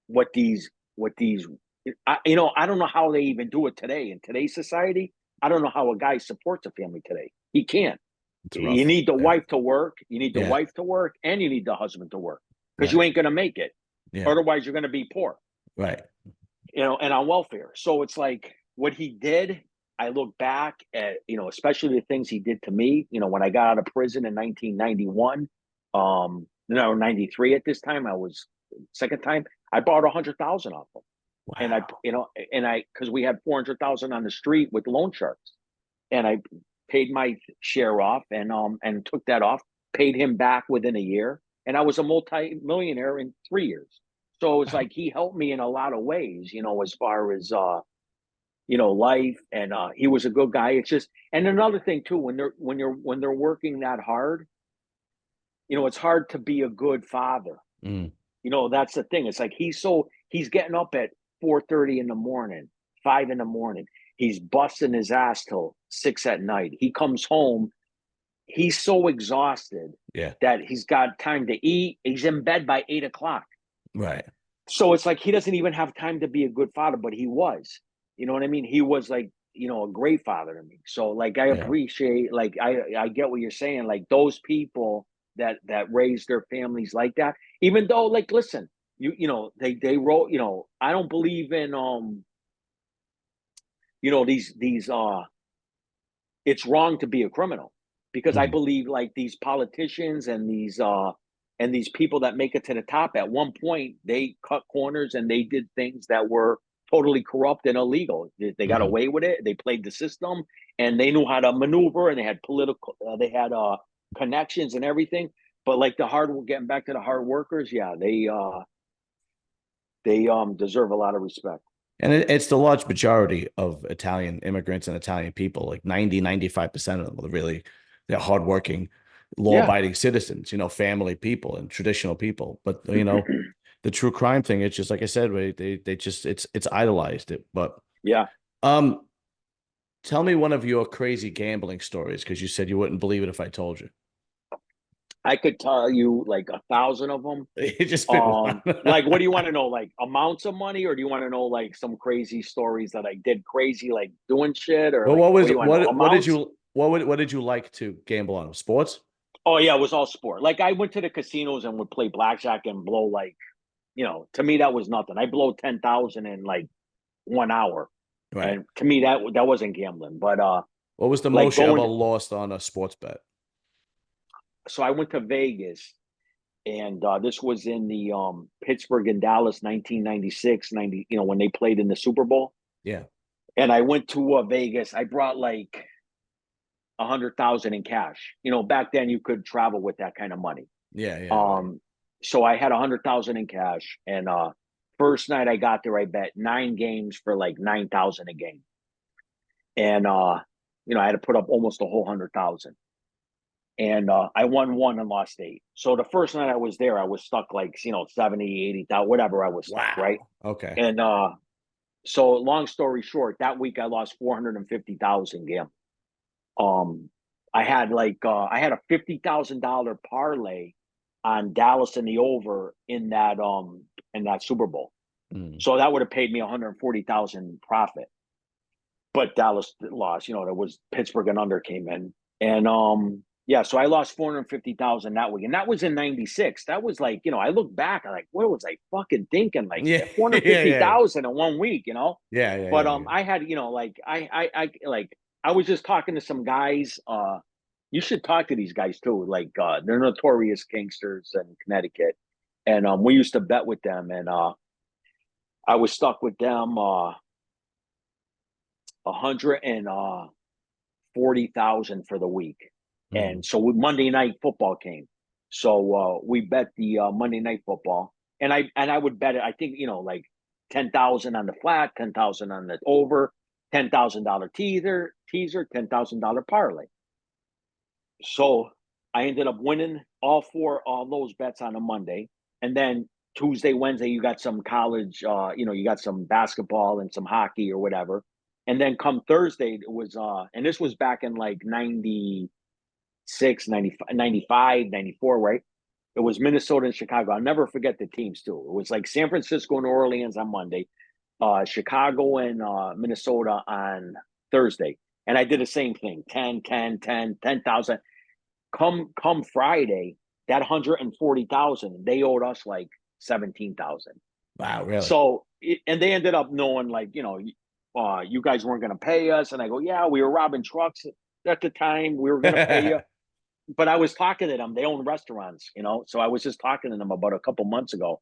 what these, I don't know how they even do it today in today's society. I don't know how a guy supports a family today. He can't. It's You rough. need the Yeah, wife to work. You need the yeah, wife to work, and you need the husband to work because you right, ain't gonna make it. yeah, Otherwise, you're gonna be poor, right. and on welfare. So it's like what he did. I look back at, especially the things he did to me. When I got out of prison in 1991, no, 93 at this time, I was second time. I borrowed 100,000 off him, and I, Wow. because we had 400,000 on the street with loan sharks, and I paid my share off and took that off, paid him back within a year, and I was a multi-millionaire in 3 years. So it's Wow. like he helped me in a lot of ways, as far as life, and he was a good guy. It's just, and another thing too, when they're working that hard, it's hard to be a good father. Mm, That's the thing. It's like he's getting up at 4:30 in the morning, 5 in the morning. He's busting his ass till 6 at night. He comes home, he's so exhausted yeah, that he's got time to eat. He's in bed by 8 o'clock. right. So it's like he doesn't even have time to be a good father, but he was. You know what I mean? He was like, a great father to me. So like I Yeah. appreciate, like I get what you're saying. Like those people that raise their families like that, even though, like, listen, they wrote, I don't believe in these it's wrong to be a criminal, because I Mm, believe like these politicians and these people that make it to the top, at one point they cut corners and they did things that were totally corrupt and illegal. They got mm. away with it. They played the system, and they knew how to maneuver, and they had they had connections and everything. But like getting back to the hard workers, yeah, they deserve a lot of respect. And it's the large majority of Italian immigrants and Italian people, like 95% of them are really, they're hardworking, Yeah. law-abiding citizens, family people and traditional people. But, the true crime thing, it's just like I said, they just it's idolized it. But Yeah. um tell me one of your crazy gambling stories, because you said you wouldn't believe it if I told you. I could tell you like 1,000 of them. It just pick one. Like, what do you want to know? Like amounts of money, or do you want to know like some crazy stories that I did crazy, like doing shit, or Well, like what what was do you want to know? what did Amounts? you what did you like to gamble on? Sports? Oh yeah, it was all sport. Like I went to the casinos and would play blackjack and blow like, to me that was nothing. I blow 10,000 in like 1 hour, Right. and to me that wasn't gambling. But What was the like most you ever going, lost on a sports bet? so I went to Vegas, and this was in the Pittsburgh and Dallas 1996 90, when they played in the Super Bowl. Yeah. And I went to Vegas. I brought like 100,000 in cash. Back then you could travel with that kind of money. Yeah, yeah, right. Um, so I had 100,000 in cash, and first night I got there, I bet 9 games for like 9,000 a game. And I had to put up almost a whole 100,000. And I won 1 and lost 8. So the first night I was there, I was stuck like 70, 80,000, whatever I was stuck, right? Wow. Okay. And so long story short, that week I lost 450,000 gambling. I had a $50,000 parlay on Dallas and the over in that Super Bowl. So that would have paid me 140,000 profit. But Dallas lost, there was Pittsburgh and under came in. And so I lost 450,000 that week. And that was in 96. That was like, I look back, I'm like, what was I fucking thinking? Like Yeah. 450,000 in 1 week, Yeah. But I had, I was just talking to some guys. You should talk to these guys too. Like they're notorious gangsters in Connecticut. And we used to bet with them. And I was stuck with them 140,000 for the week. And so Monday night football came. So we bet the Monday night football. And I would bet it, I think, like 10,000 on the flat, 10,000 on the over, $10,000 teaser, $10,000 parlay. So I ended up winning all those bets on a Monday. And then Tuesday, Wednesday, you got some college, you got some basketball and some hockey or whatever. And then come Thursday, it was, and this was back in like 96, 95, 94, right? It was Minnesota and Chicago. I'll never forget the teams too. It was like San Francisco and New Orleans on Monday, Chicago and Minnesota on Thursday. And I did the same thing, 10,000. Come Friday, that 140,000, they owed us like 17,000. Wow, really? So, and they ended up knowing like, you guys weren't going to pay us. And I go, yeah, we were robbing trucks at the time. We were going to pay you. But I was talking to them. They own restaurants, So I was just talking to them about a couple months ago.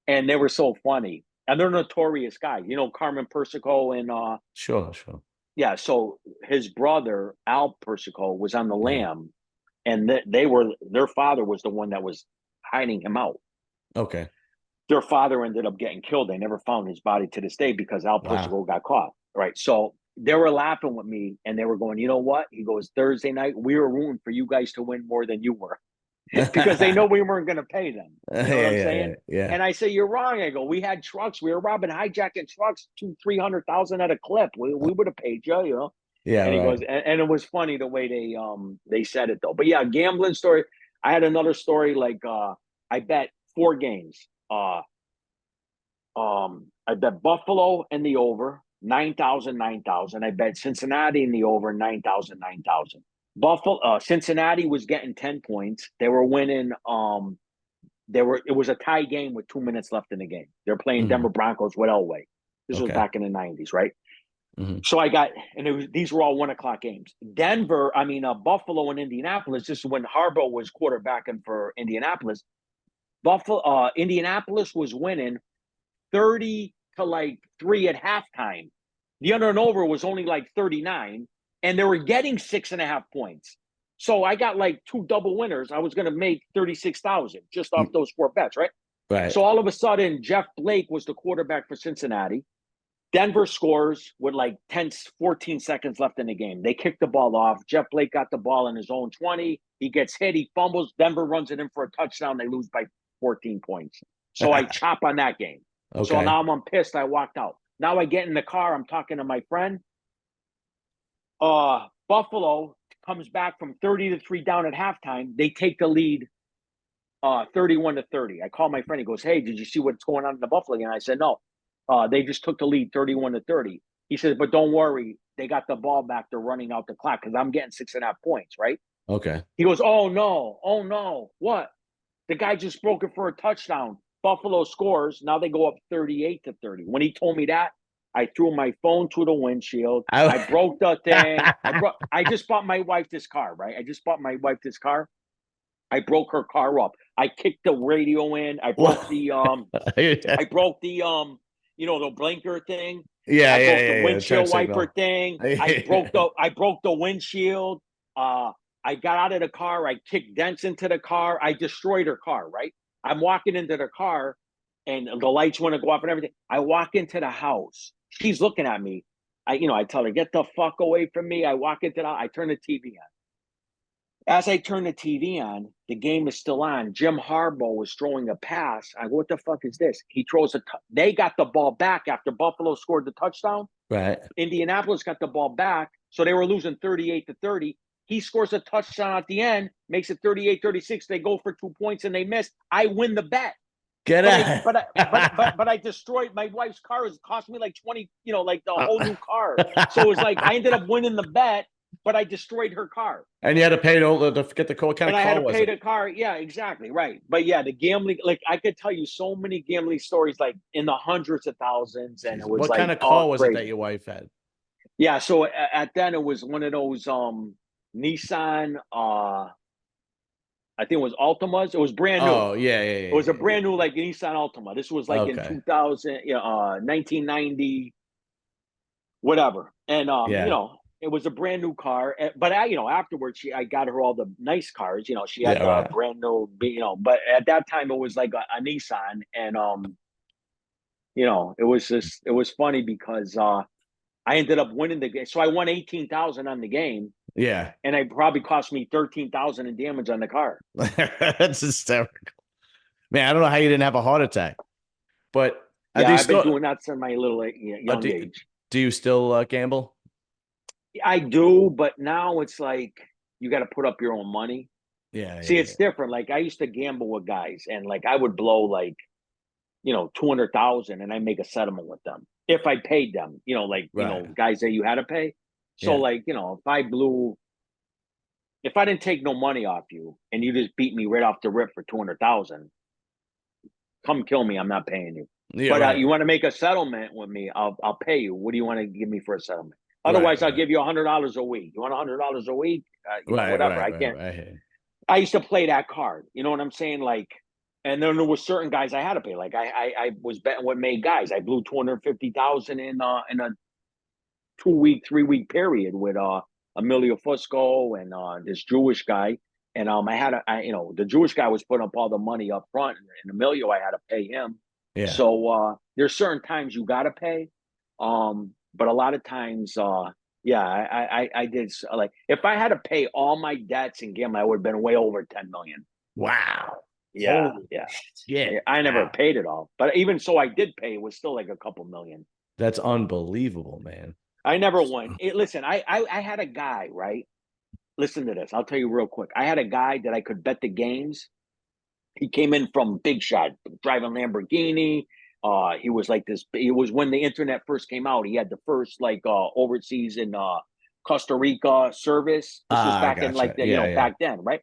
And they were so funny. And they're notorious guys. Carmen Persico and Sure. yeah. So his brother, Al Persico, was on the lam. And their father was the one that was hiding him out. Okay. Their father ended up getting killed. They never found his body to this day because Al Persico got caught. Right. So they were laughing with me and they were going, you know what? He goes, Thursday night, we were rooting for you guys to win more than you were because they know we weren't going to pay them. You know what I'm saying? Yeah. And I say, you're wrong. I go, we had trucks. We were hijacking trucks, 200,000-300,000 at a clip. We would have paid you, Yeah. And he goes, and it was funny the way they said it though. But yeah, gambling story. I had another story like I bet 4 games. I bet Buffalo and the over 9,000. I bet Cincinnati in the over 9,000. Cincinnati was getting 10 points. They were winning. It was a tie game with 2 minutes left in the game. They're playing Denver Broncos with Elway. This was back in the 90s, right? So I got, and these were all 1:00 games. Buffalo and Indianapolis. This is when Harbaugh was quarterbacking for Indianapolis. Indianapolis was winning 30-3 at halftime. The under and over was only like 39, and they were getting 6.5 points. So I got like 2 double winners. I was going to make 36,000 just off those 4 bets, right? Right. So all of a sudden, Jeff Blake was the quarterback for Cincinnati. Denver scores with like 14 seconds left in the game. They kick the ball off. Jeff Blake got the ball in his own 20. He gets hit. He fumbles. Denver runs it in for a touchdown. They lose by 14 points. So I chop on that game. Okay. So now I'm pissed. I walked out. Now I get in the car. I'm talking to my friend. Buffalo comes back from 30-3 down at halftime. They take the lead 31-30. I call my friend. He goes, hey, did you see what's going on in the Buffalo game? I said, no. They just took the lead 31-30. He says, but don't worry. They got the ball back. They're running out the clock because I'm getting 6.5 points, right? Okay. He goes, oh, no. What? The guy just broke it for a touchdown. Buffalo scores. Now they go up 38-30. When he told me that, I threw my phone through the windshield. I broke the thing. I just bought my wife this car, right? I broke her car up. I kicked the radio in. I broke the the blinker thing. Yeah, I broke yeah, the windshield wiper signal. thing. I broke the windshield. I got out of the car. I kicked dents into the car. I destroyed her car, right? I'm walking into the car. and the lights want to go off and everything. I walk into the house. She's looking at me. I tell her, get the fuck away from me. I walk into I turn the TV on. As I turn the TV on, the game is still on. Jim Harbaugh was throwing a pass. I go, what the fuck is this? He throws they got the ball back after Buffalo scored the touchdown. Right. Indianapolis got the ball back. So they were losing 38-30. He scores a touchdown at the end, makes it 38-36. They go for 2 points and they miss. I win the bet. Get out. But I destroyed my wife's car. It cost me like 20, like the whole new car. So it was like I ended up winning the bet, but I destroyed her car. And you had to pay to get the car. What kind And of I car had to was pay it? the car. Yeah, exactly. Right. But yeah, the gambling, like I could tell you so many gambling stories, like in the hundreds of thousands. And it was What like, kind of car was it crazy. that your wife had? Yeah. So at then it was one of those Nissan, I think it was Altimas. It was brand new. Oh, yeah, yeah, It was a yeah. brand new like Nissan Altima. This was like in Okay. 2000, 1990, whatever. And Yeah. it was a brand new car. But afterwards I got her all the nice cars. She had Yeah, the right. brand new, but at that time it was like a Nissan, and it was funny because I ended up winning the game. So I won 18,000 on the game, Yeah. and it probably cost me 13,000 in damage on the car. That's hysterical. Man, I don't know how you didn't have a heart attack. But are Yeah, these I've been still doing that since my little young age. do you still gamble? I do, but now it's like you got to put up your own money. Yeah, See, yeah, it's different. Like I used to gamble with guys, and like I would blow like 200,000, and I make a settlement with them if I paid them. Right. Guys that you had to pay. So Yeah. like if I didn't take no money off you, and you just beat me right off the rip for 200,000, come kill me. I'm not paying you. Yeah, But right. you want to make a settlement with me? I'll pay you. What do you want to give me for a settlement? Right, Otherwise, I'll right. give you $100 a week. You want $100 a week? Right, Whatever. right, I right, can't. right. I used to play that card. You know what I'm saying? Like, and then there was certain guys I had to pay. Like I was betting what made guys. I blew 250,000 in a 2-week, 3-week period with Emilio Fusco and this Jewish guy. And the Jewish guy was putting up all the money up front, and Emilio, I had to pay him. Yeah. So there's certain times you got to pay, but a lot of times, yeah, I did. Like if I had to pay all my debts and gambling, I would have been way over 10 million. Wow. Yeah, Holy yeah. shit. I never Wow. paid it all, but even so, I did pay. It was still like a couple million. That's unbelievable, man. I never won. Listen, I had a guy, right? Listen to this. I'll tell you real quick. I had a guy that I could bet the games. He came in from Big Shot, driving Lamborghini. He was like this. It was when the internet first came out. He had the first like overseas in Costa Rica service. This was I back in gotcha. like the Yeah, yeah. back then, right?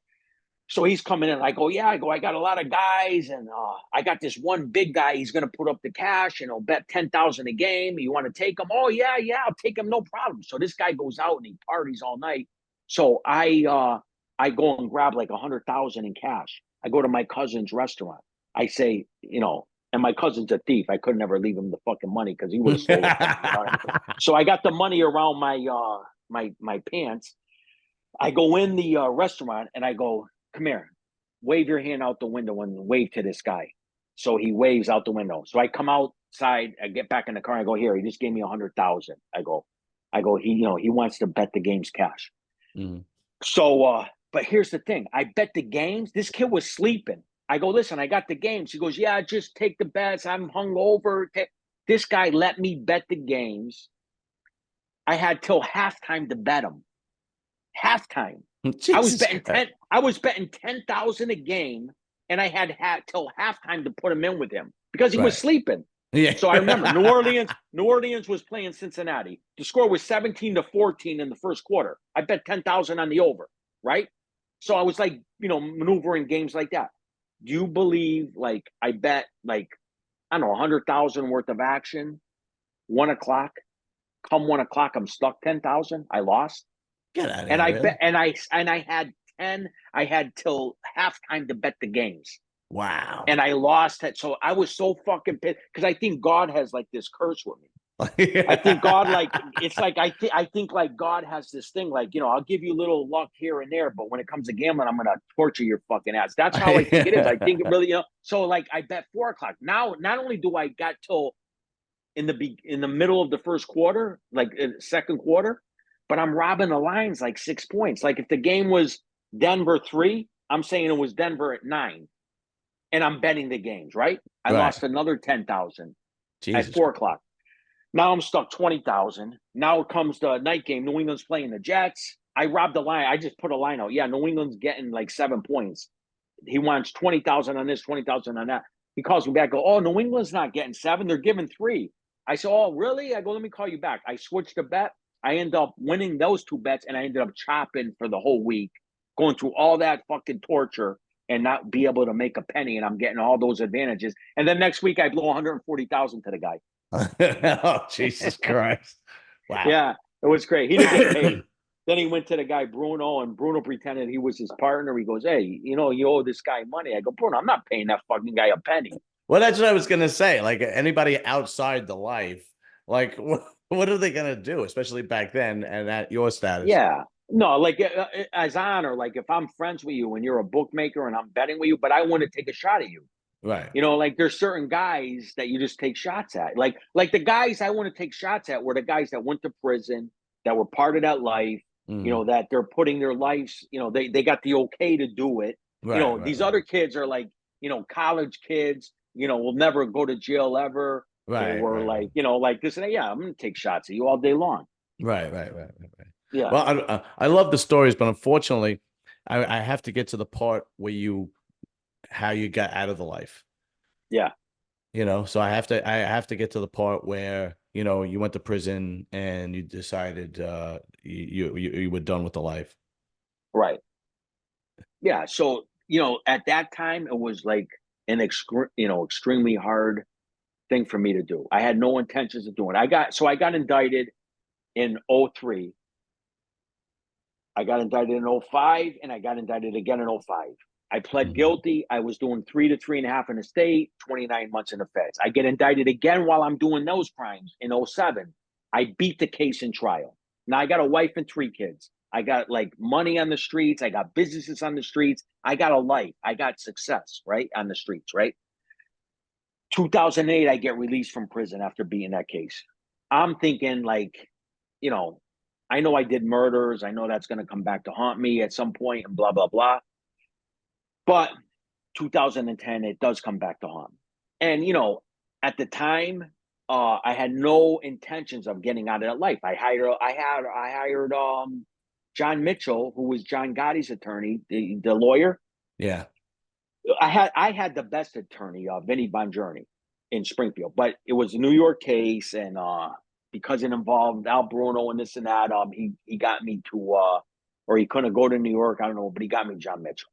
So he's coming in. I go, yeah. I got a lot of guys, and I got this one big guy. He's going to put up the cash, and he'll bet 10,000 a game. You want to take him? Oh yeah, I'll take him, no problem. So this guy goes out and he parties all night. So I go and grab like 100,000 in cash. I go to my cousin's restaurant. I say, and my cousin's a thief. I could never leave him the fucking money because he would have stole it from me. So I got the money around my pants. I go in the restaurant and I go, come here, wave your hand out the window and wave to this guy. So he waves out the window. So I come outside, I get back in the car, and I go, here, he just gave me 100,000. I go, he wants to bet the games cash. Mm. So, but here's the thing. I bet the games. This kid was sleeping. I go, listen, I got the games. He goes, yeah, just take the bets. I'm hungover. This guy let me bet the games. I had till halftime to bet them. Halftime. I was betting Christ. 10. I was betting 10,000 a game, and I had till halftime to put him in with him because he was sleeping. Yeah. So I remember New Orleans was playing Cincinnati. The score was 17-14 in the first quarter. I bet 10,000 on the over, right? So I was like, maneuvering games like that. Do you believe like I bet like, I don't know, 100,000 worth of action, 1:00. Come 1:00, I'm stuck 10,000. I lost. Get out of And here, I really? bet, and I had 10. I had till halftime to bet the games, Wow. and I lost it. So I was so fucking pissed because I think God has like this curse with me. I think God, like, it's like I think like God has this thing, like, I'll give you a little luck here and there, but when it comes to gambling, I'm gonna torture your fucking ass. That's how I think it is. I think it really, so like I bet 4 o'clock. Now, not only do I got till in the middle of the first quarter, like in second quarter, but I'm robbing the lines like 6 points. Like if the game was Denver 3, I'm saying it was Denver at 9, and I'm betting the games, right? I Right. lost another 10,000 at Jesus. 4 o'clock. Now I'm stuck 20,000. Now it comes the night game. New England's playing the Jets. I robbed the line. I just put a line out. Yeah, New England's getting like 7 points. He wants 20,000 on this, 20,000 on that. He calls me back. Go, oh, New England's not getting 7. They're giving 3. I said, oh, really? I go, let me call you back. I switched the bet. I end up winning those 2 bets, and I ended up chopping for the whole week, going through all that fucking torture and not be able to make a penny. And I'm getting all those advantages. And then next week I blow 140,000 to the guy. Oh, Jesus Christ. Wow. Yeah, it was great. He didn't get paid. Then he went to the guy Bruno, and Bruno pretended he was his partner. He goes, "Hey, you owe this guy money." I go, "Bruno, I'm not paying that fucking guy a penny." Well, that's what I was gonna say. Like anybody outside the life, like what are they gonna do, especially back then and at your status? Yeah, no, like as honor, like if I'm friends with you and you're a bookmaker and I'm betting with you, but I want to take a shot at you. Right. Like there's certain guys that you just take shots at. Like the guys I want to take shots at were the guys that went to prison, that were part of that life, Mhm. that they're putting their lives, they got the okay to do it. Right, right, These right. other kids are like, college kids, will never go to jail ever. They Right, were right, right. like, like this and that. Yeah, I'm gonna take shots at you all day long. Right, right, right, right, right. Yeah. Well, I love the stories, but unfortunately, I have to get to the part where how you got out of the life. Yeah. So I have to get to the part where, you went to prison and you decided you were done with the life. Right. Yeah. So, at that time it was like an extremely hard thing for me to do. I had no intentions of doing it. I got indicted in '03. I got indicted in '05, and I got indicted again in '05. I pled Mhm. guilty. I was doing 3 to 3.5 in the state, 29 months in the feds. I get indicted again while I'm doing those crimes in '07. I beat the case in trial. Now I got a wife and 3 kids. I got like money on the streets. I got businesses on the streets. I got a life. I got success, right? On the streets, right? 2008, I get released from prison after beating that case. I'm thinking, like, you know, I know I did murders. I know that's going to come back to haunt me at some point and blah, blah, blah. But 2010, it does come back to haunt me. And, at the time, I had no intentions of getting out of that life. I hired John Mitchell, who was John Gotti's attorney, the lawyer. Yeah. I had the best attorney, Vinny Bongiorni, in Springfield, but it was a New York case, and because it involved Al Bruno and this and that, he got me to, or he couldn't go to New York, I don't know, but he got me John Mitchell.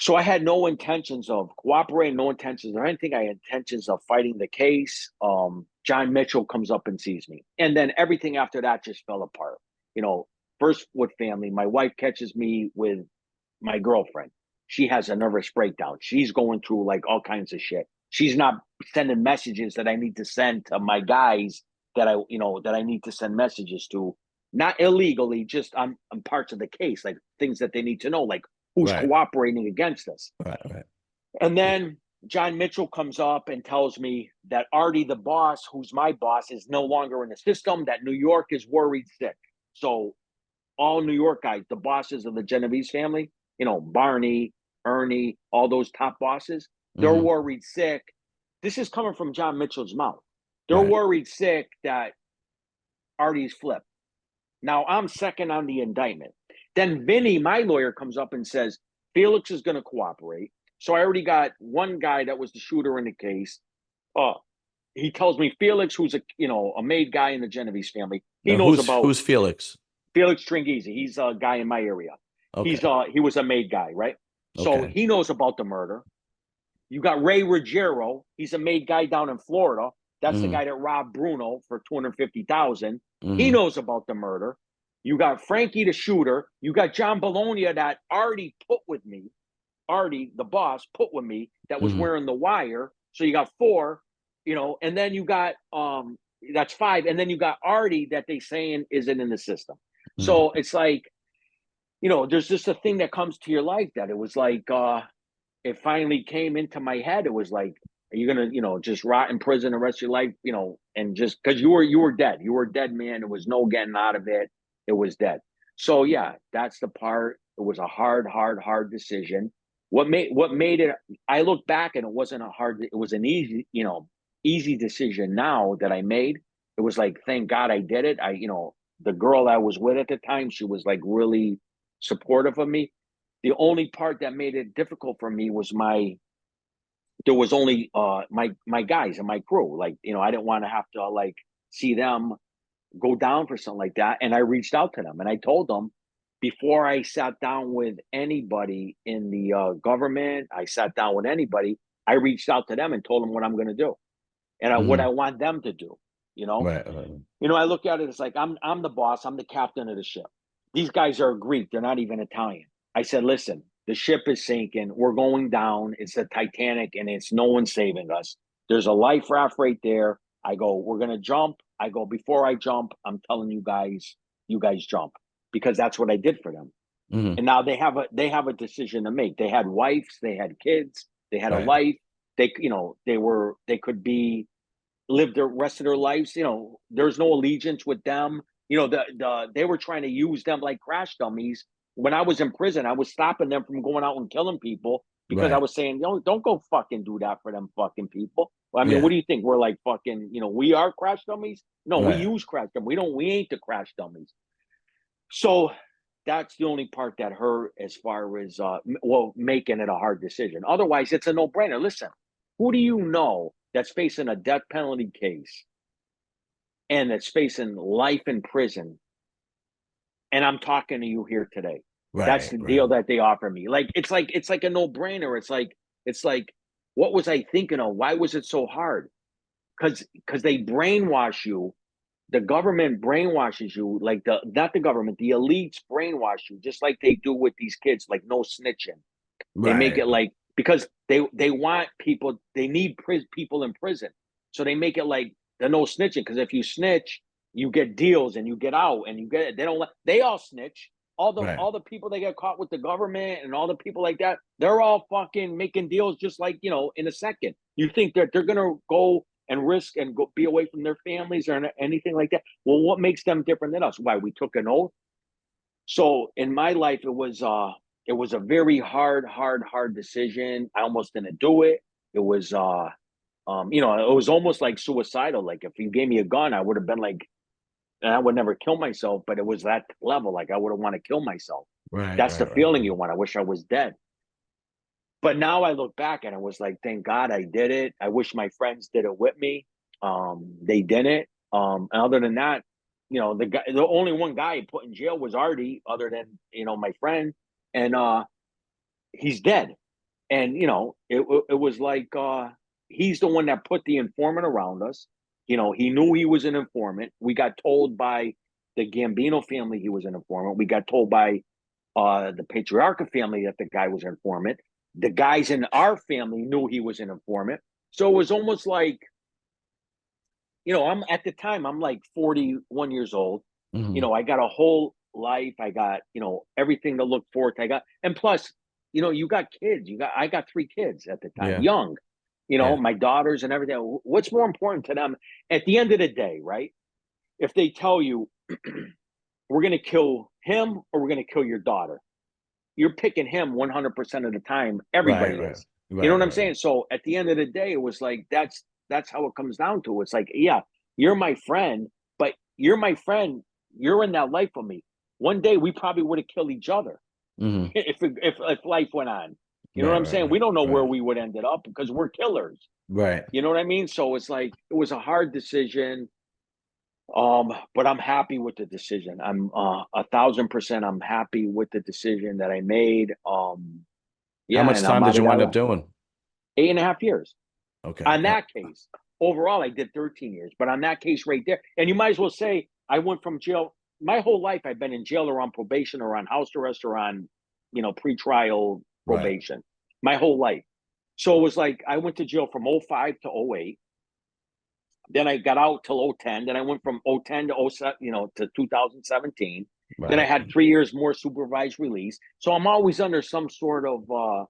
So I had no intentions of cooperating, no intentions or anything. I had intentions of fighting the case. John Mitchell comes up and sees me, and then everything after that just fell apart. You know, First with family, my wife catches me with my girlfriend. She has a nervous breakdown. She's going through like all kinds of shit. She's not sending messages that I need to send to my guys that I need to send messages to, not illegally, just on parts of the case, like things that they need to know, like who's Right. cooperating against us. Right. Right. And then John Mitchell comes up and tells me that Artie, the boss, who's my boss, is no longer in the system, that New York is worried sick. So all New York guys, the bosses of the Genovese family, Barney, Ernie, all those top bosses, they're Hmm. worried sick. This is coming from John Mitchell's mouth. They're Right. worried sick that Artie's flipped. Now I'm second on the indictment. Then Vinny, my lawyer, comes up and says Felix is going to cooperate. So I already got one guy that was the shooter in the case. Uh, he tells me Felix, who's a made guy in the Genovese family, he Now, knows who's about who's Felix? Felix Stringhese. He's a guy in my area. Okay. He was a made guy, right? So Okay. he knows about the murder. You got Ray Ruggiero. He's a made guy down in Florida. That's the Hmm. guy that robbed Bruno for 250,000. He Hmm. knows about the murder. You got Frankie the shooter. You got John Bologna that Artie put with me. Artie, the boss, put with me, that was Hmm. wearing the wire. So you got four, and then you got that's 5. And then you got Artie that they saying isn't in the system. Mhm. So it's like, there's just a thing that comes to your life that it was like, it finally came into my head. It was like, are you gonna, just rot in prison the rest of your life, and just because you were dead, you were a dead man. There was no getting out of it. It was dead. So yeah, that's the part. It was a hard decision. What made it? I look back and it wasn't a hard. It was an easy, easy decision now that I made. It was like, thank God I did it. The girl I was with at the time, she was like really supportive of me. The only part that made it difficult for me was there was only my guys and my crew. Like, I didn't want to have to like see them go down for something like that. And I reached out to them and I told them before I sat down with anybody in the government, I sat down with anybody, I reached out to them and told them what I'm going to do and what I Mhm. want them to do. You know, Right. Right. I look at it as like I'm the boss, I'm the captain of the ship. These guys are Greek, they're not even Italian. I said, listen, the ship is sinking, we're going down. It's the Titanic, and it's no one saving us. There's a life raft right there. I go, we're gonna jump. I go, before I jump, I'm telling you guys jump because that's what I did for them. Mhm. And now they have a decision to make. They had wives, they had kids, they had a Right. life. They could be live the rest of their lives. There's no allegiance with them. They were trying to use them like crash dummies. When I was in prison, I was stopping them from going out and killing people because I Right. was saying, don't go fucking do that for them fucking people. Well, I mean, what Yeah. do you think? We're like fucking, we are crash dummies? No, we Right. use crash dummies. We ain't the crash dummies. So that's the only part that hurt as far as making it a hard decision. Otherwise, it's a no-brainer. Listen, who do you know that's facing a death penalty case and that's facing life in prison? And I'm talking to you here today. That's Right. the Right. deal that they offer me. It's like a no-brainer. It's like what was I thinking of? Why was it so hard? Because they brainwash you. The government brainwashes you, like the not the government, the elites brainwash you, just like they do with these kids, like no snitching. They make Right. it like because they want people, they need people in prison, so they make it like the no snitching. Because if you snitch, you get deals and you get out and you get they don't let they all snitch. All the Right. all the people that get caught with the government and all the people like that, they're all fucking making deals just like in a second. You think that they're gonna go and risk and go be away from their families or anything like that? Well, what makes them different than us? Why we took an oath. So in my life, it was a very hard decision. I almost didn't do it. It was it was almost like suicidal. Like if you gave me a gun, I would have been like, and I would never kill myself, but it was that level. Like I would have want to kill myself. Right. That's the Right. Right. feeling you want. I wish I was dead. But now I look back and I was like, thank God I did it. I wish my friends did it with me. They didn't. And other than that, the only one guy put in jail was Artie, other than my friend, and he's dead. And it was like he's the one that put the informant around us. He knew he was an informant. We got told by the Gambino family he was an informant. We got told by the Patriarca family that the guy was an informant. The guys in our family knew he was an informant. So it was almost like, I'm at the time, I'm like 41 years old. Mhm. I got a whole life. I got, everything to look forward to. And plus, you got kids. I got 3 kids at the time, Yeah. young, Yeah. my daughters and everything. What's more important to them at the end of the day, right? If they tell you, we're going to kill him or we're going to kill your daughter, you're picking him 100% of the time. Right. Everybody Right. is. You know Right. what I'm Right. saying? So at the end of the day, it was like that's how it comes down to. It's like, yeah, you're my friend, but you're my friend. You're in that life with me. One day we probably would have killed each other Mhm. if life went on. You know what Right. I'm Right. saying? We Right. don't know where Right. we would ended up because we're killers. Right. You know what I mean? So it's like it was a hard decision. But I'm happy with the decision. I'm 1,000%. I'm happy with the decision that I made. How Yeah, much and I'm time did out you of wind up that doing? 8.5 years. Okay. On that case, overall, I did 13 years. But on that case right there, and you might as well say I went from jail. My whole life, I've been in jail or on probation or on house arrest or on, pretrial Right. probation. My whole life. So it was like I went to jail from '05 to '08. Then I got out till '10. Then I went from '10 to '07, to 2017. Then I Right. had 3 years more supervised release. So I'm always under some sort of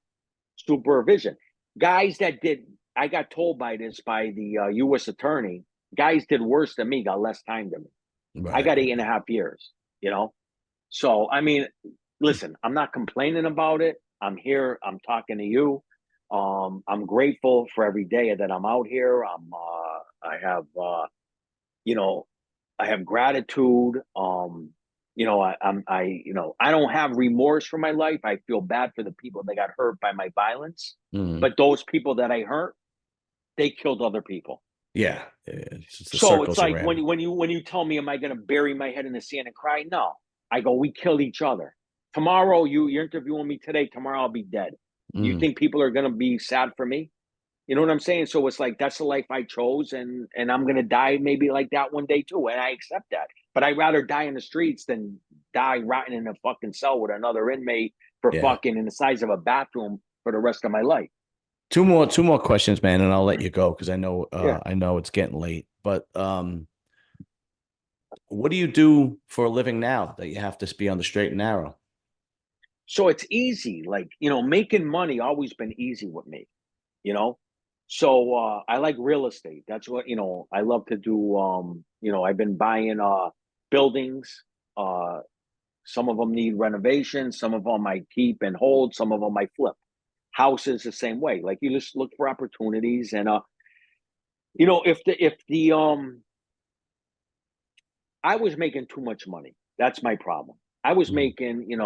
supervision. Guys that did, I got told by the U.S. attorney, guys did worse than me, got less time than me. I Right. got 8.5 years, you know? So, I mean, listen, I'm not complaining about it. I'm here. I'm talking to you. I'm grateful for every day that I'm out here. I have, you know, I have gratitude. I don't have remorse for my life. I feel bad for the people that got hurt by my violence, Mm. but those people that I hurt, they killed other people. Yeah. It's just the So it's circles like you're when in. you tell me, am I going to bury my head in the sand and cry? No, I go, we killed each other. Tomorrow, you're interviewing me today. Tomorrow, I'll be dead. You Mm. think people are going to be sad for me? You know what I'm saying? So it's like that's the life I chose, and I'm gonna die maybe like that one day too, and I accept that. But I'd rather die in the streets than die rotting in a fucking cell with another inmate for Yeah. fucking in the size of a bathroom for the rest of my life. Two more questions, man, and I'll let you go because Yeah. I know it's getting late. But what do you do for a living now that you have to be on the straight and narrow? So it's easy, like making money always been easy with me, you know. So I like real estate. That's what I love to do. I've been buying buildings. Uh, some of them need renovation. Some of them I keep and hold. Some of them I flip. Houses the same way. Like you just look for opportunities, and if the I was making too much money. That's my problem. I was Mm. making,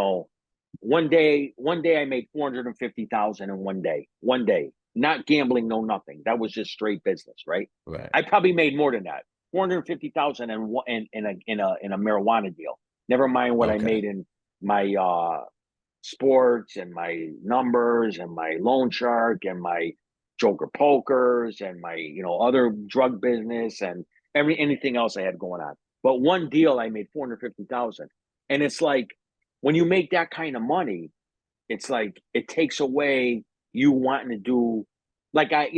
one day I made 450,000 in one day. One day. Not gambling, no nothing. That was just straight business, right? Right. I probably made more than that. 450,000 in a marijuana deal. Never mind what I Okay. made in my sports and my numbers and my loan shark and my Joker pokers and my other drug business and anything else I had going on. But one deal I made 450,000, and it's like when you make that kind of money, it's like it takes away you wanting to do like I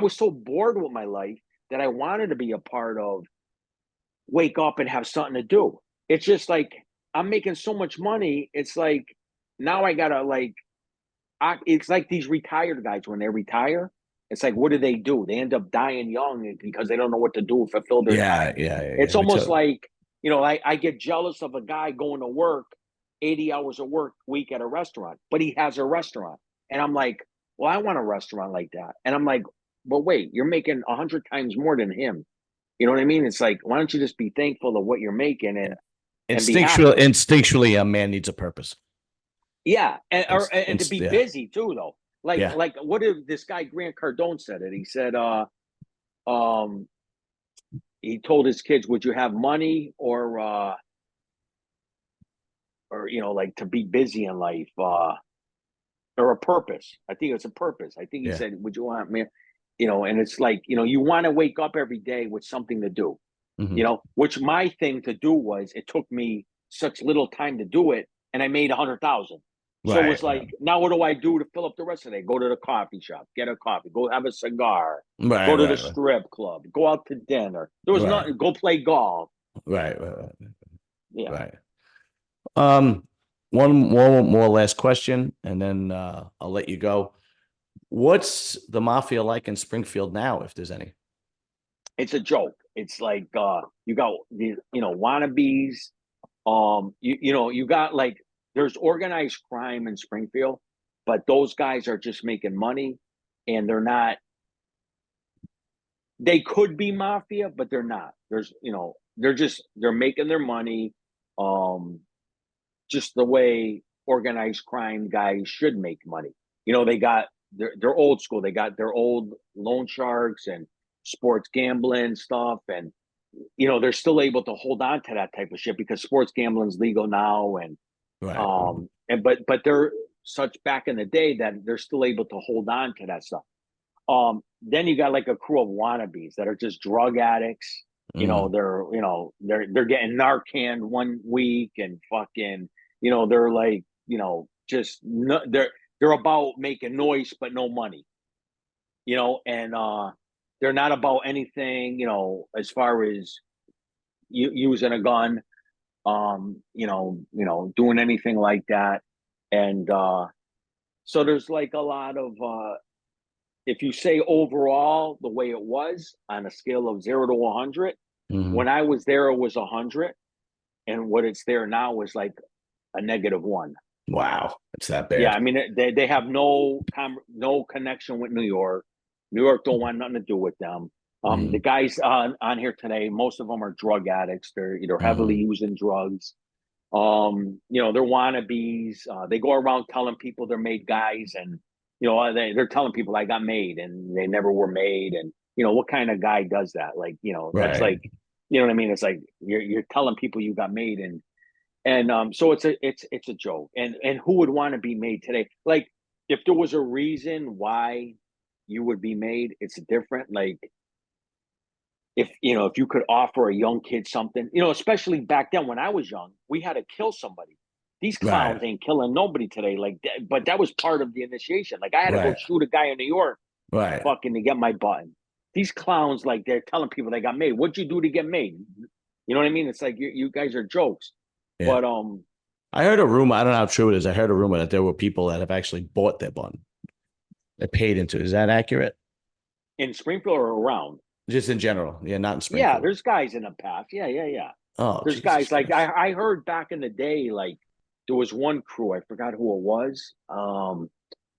was so bored with my life that I wanted to be a part of wake up and have something to do. It's just like I'm making so much money. It's like now I gotta it's like these retired guys when they retire. It's like what do? They end up dying young because they don't know what to do to fulfill their Yeah. time. Yeah. Yeah. It's Yeah. We almost took. like I get jealous of a guy going to work 80 hours a work week at a restaurant, but he has a restaurant, and I'm like, well, I want a restaurant like that, and I'm like, but wait, you're making 100 times more than him. You know what I mean? It's like, why don't you just be thankful of what you're making Yeah. and be happy? Instinctually, a man needs a purpose. Yeah, and to be Yeah. busy too, though. Like Yeah. like what did this guy Grant Cardone said it? He said, um, he told his kids, "Would you have money or like to be busy in life, or a purpose?" I think it's a purpose. I think he Yeah. said, "Would you want me?" And it's like you want to wake up every day with something to do. Hmm. Which my thing to do was it took me such little time to do it, and I made 100,000. So it Right. was like, now what do I do to fill up the rest of the day? Go to the coffee shop, get a coffee, go have a cigar, Right. go to the Right. Right. strip club, go out to dinner. There was Right. nothing. Go play golf. Right. Right. Right. Yeah, Right. Um, one more last question, and then I'll let you go. What's the mafia like in Springfield now, if there's any? it's a joke. It's like you got these, wannabes. You got like there's organized crime in Springfield, but those guys are just making money, and they're not. They could be mafia, but they're not. They're making their money, um, just the way organized crime guys should make money. They got they're old school. They got their old loan sharks and sports gambling stuff, and they're still able to hold on to that type of shit because sports gambling's legal now, and Right. but they're such back in the day that they're still able to hold on to that stuff. Then you got like a crew of wannabes that are just drug addicts. Mm. They're getting Narcan one week and fucking, they're like, just they're about making noise but no money. And they're not about anything, as far as using a gun, doing anything like that. And so there's like a lot of if you say overall the way it was on a scale of 0 to 100, Hmm. when I was there it was 100, and what it's there now is like a -1. Wow, it's that Yeah, bad. I mean they have no connection with New York. New York don't want nothing to do with them. The Hmm. guys on here today, most of them are drug addicts. They're either heavily Hmm. using drugs. They're wannabes. They go around telling people they're made guys, and they're telling people I got made, and they never were made. And what kind of guy does that? Like, that's Right. like, you know what I mean? It's like you're telling people you got made, and so it's a joke. And who would want to be made today? Like, if there was a reason why you would be made, it's different. Like, if you could offer a young kid something, especially back then when I was young, we had to kill somebody. These Right. clowns ain't killing nobody today, like that, but that was part of the initiation. Like, I had to go Right. shoot a guy in New York Right. fucking to get my button. These clowns, like, they're telling people they got made. What'd you do to get made? You know what I mean? It's like you guys are jokes. Yeah. But I heard a rumor. I don't know how true it is. I heard a rumor that there were people that have actually bought their bun. They paid into it. Is that accurate? in Springfield or around, Just in general. Yeah, not in yeah, Springfield. there's guys in the past. Yeah, yeah, yeah. Oh, There's Jesus guys like Christ. I heard back in the day, like there was one crew, I forgot who it was.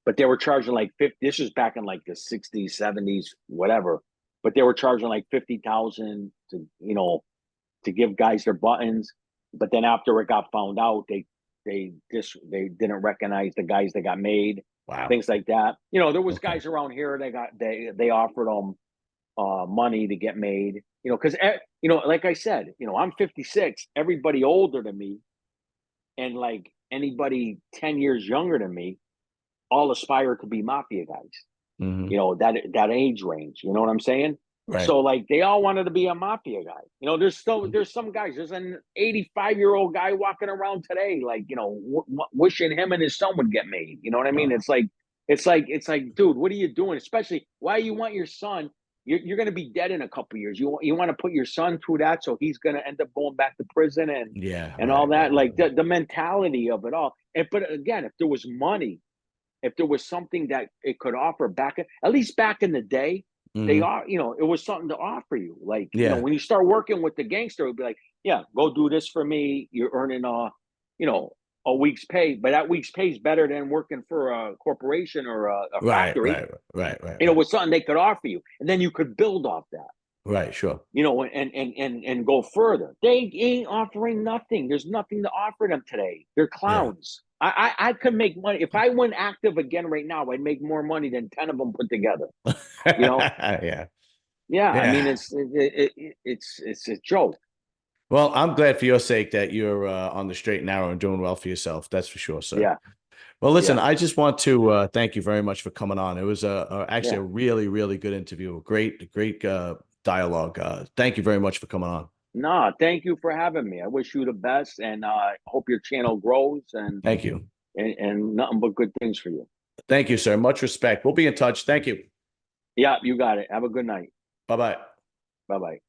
But they were charging like 50. This was back in like the 60s, 70s, whatever. But they were charging like 50,000 to give guys their buttons. But then after it got found out, they didn't recognize the guys that got made, Wow. things like that. There was Okay. guys around here they offered them money to get made. Because like I said, I'm 56. Everybody older than me and like anybody 10 years younger than me all aspire to be mafia guys. Hmm. That age range. You know what I'm saying? Right. So like they all wanted to be a mafia guy. There's some guys. There's an 85-year-old guy walking around today, like wishing him and his son would get made. You know what I mean? Oh, It's like, dude, what are you doing? Especially why you want your son? You're going to be dead in a couple of years. You want to put your son through that, so he's going to end up going back to prison and yeah. and all Right. that. Right. Like the mentality of it all. But again, if there was money, if there was something that it could offer back, at least back in the day, they Hmm. are, it was something to offer you. Like, Yeah. when you start working with the gangster, it would be like, yeah, go do this for me. You're earning you know, a week's pay, but that week's pay is better than working for a corporation or a Right. factory. Right. Right. Right. It Right. was something they could offer you, and then you could build off that. Right. Sure. And go further. They ain't offering nothing. There's nothing to offer them today. They're Yeah. clowns. I could make money if I went active again right now. I'd make more money than 10 of them put together. You know? Yeah. Yeah. I mean, Yeah. it's a joke. Well, I'm glad for your sake that you're on the straight and narrow and doing well for yourself. That's for sure, sir. Yeah. Well, listen, Yeah. I just want to thank you very much for coming on. It was actually Yeah. a really, really good interview. A great, great dialogue. Thank you very much for coming on. No, thank you for having me. I wish you the best, and I hope your channel grows and, Thank you. and and nothing but good things for you. Thank you, sir. Much respect. We'll be in touch. Thank you. Yeah, you got it. Have a good night. Bye bye. Bye bye.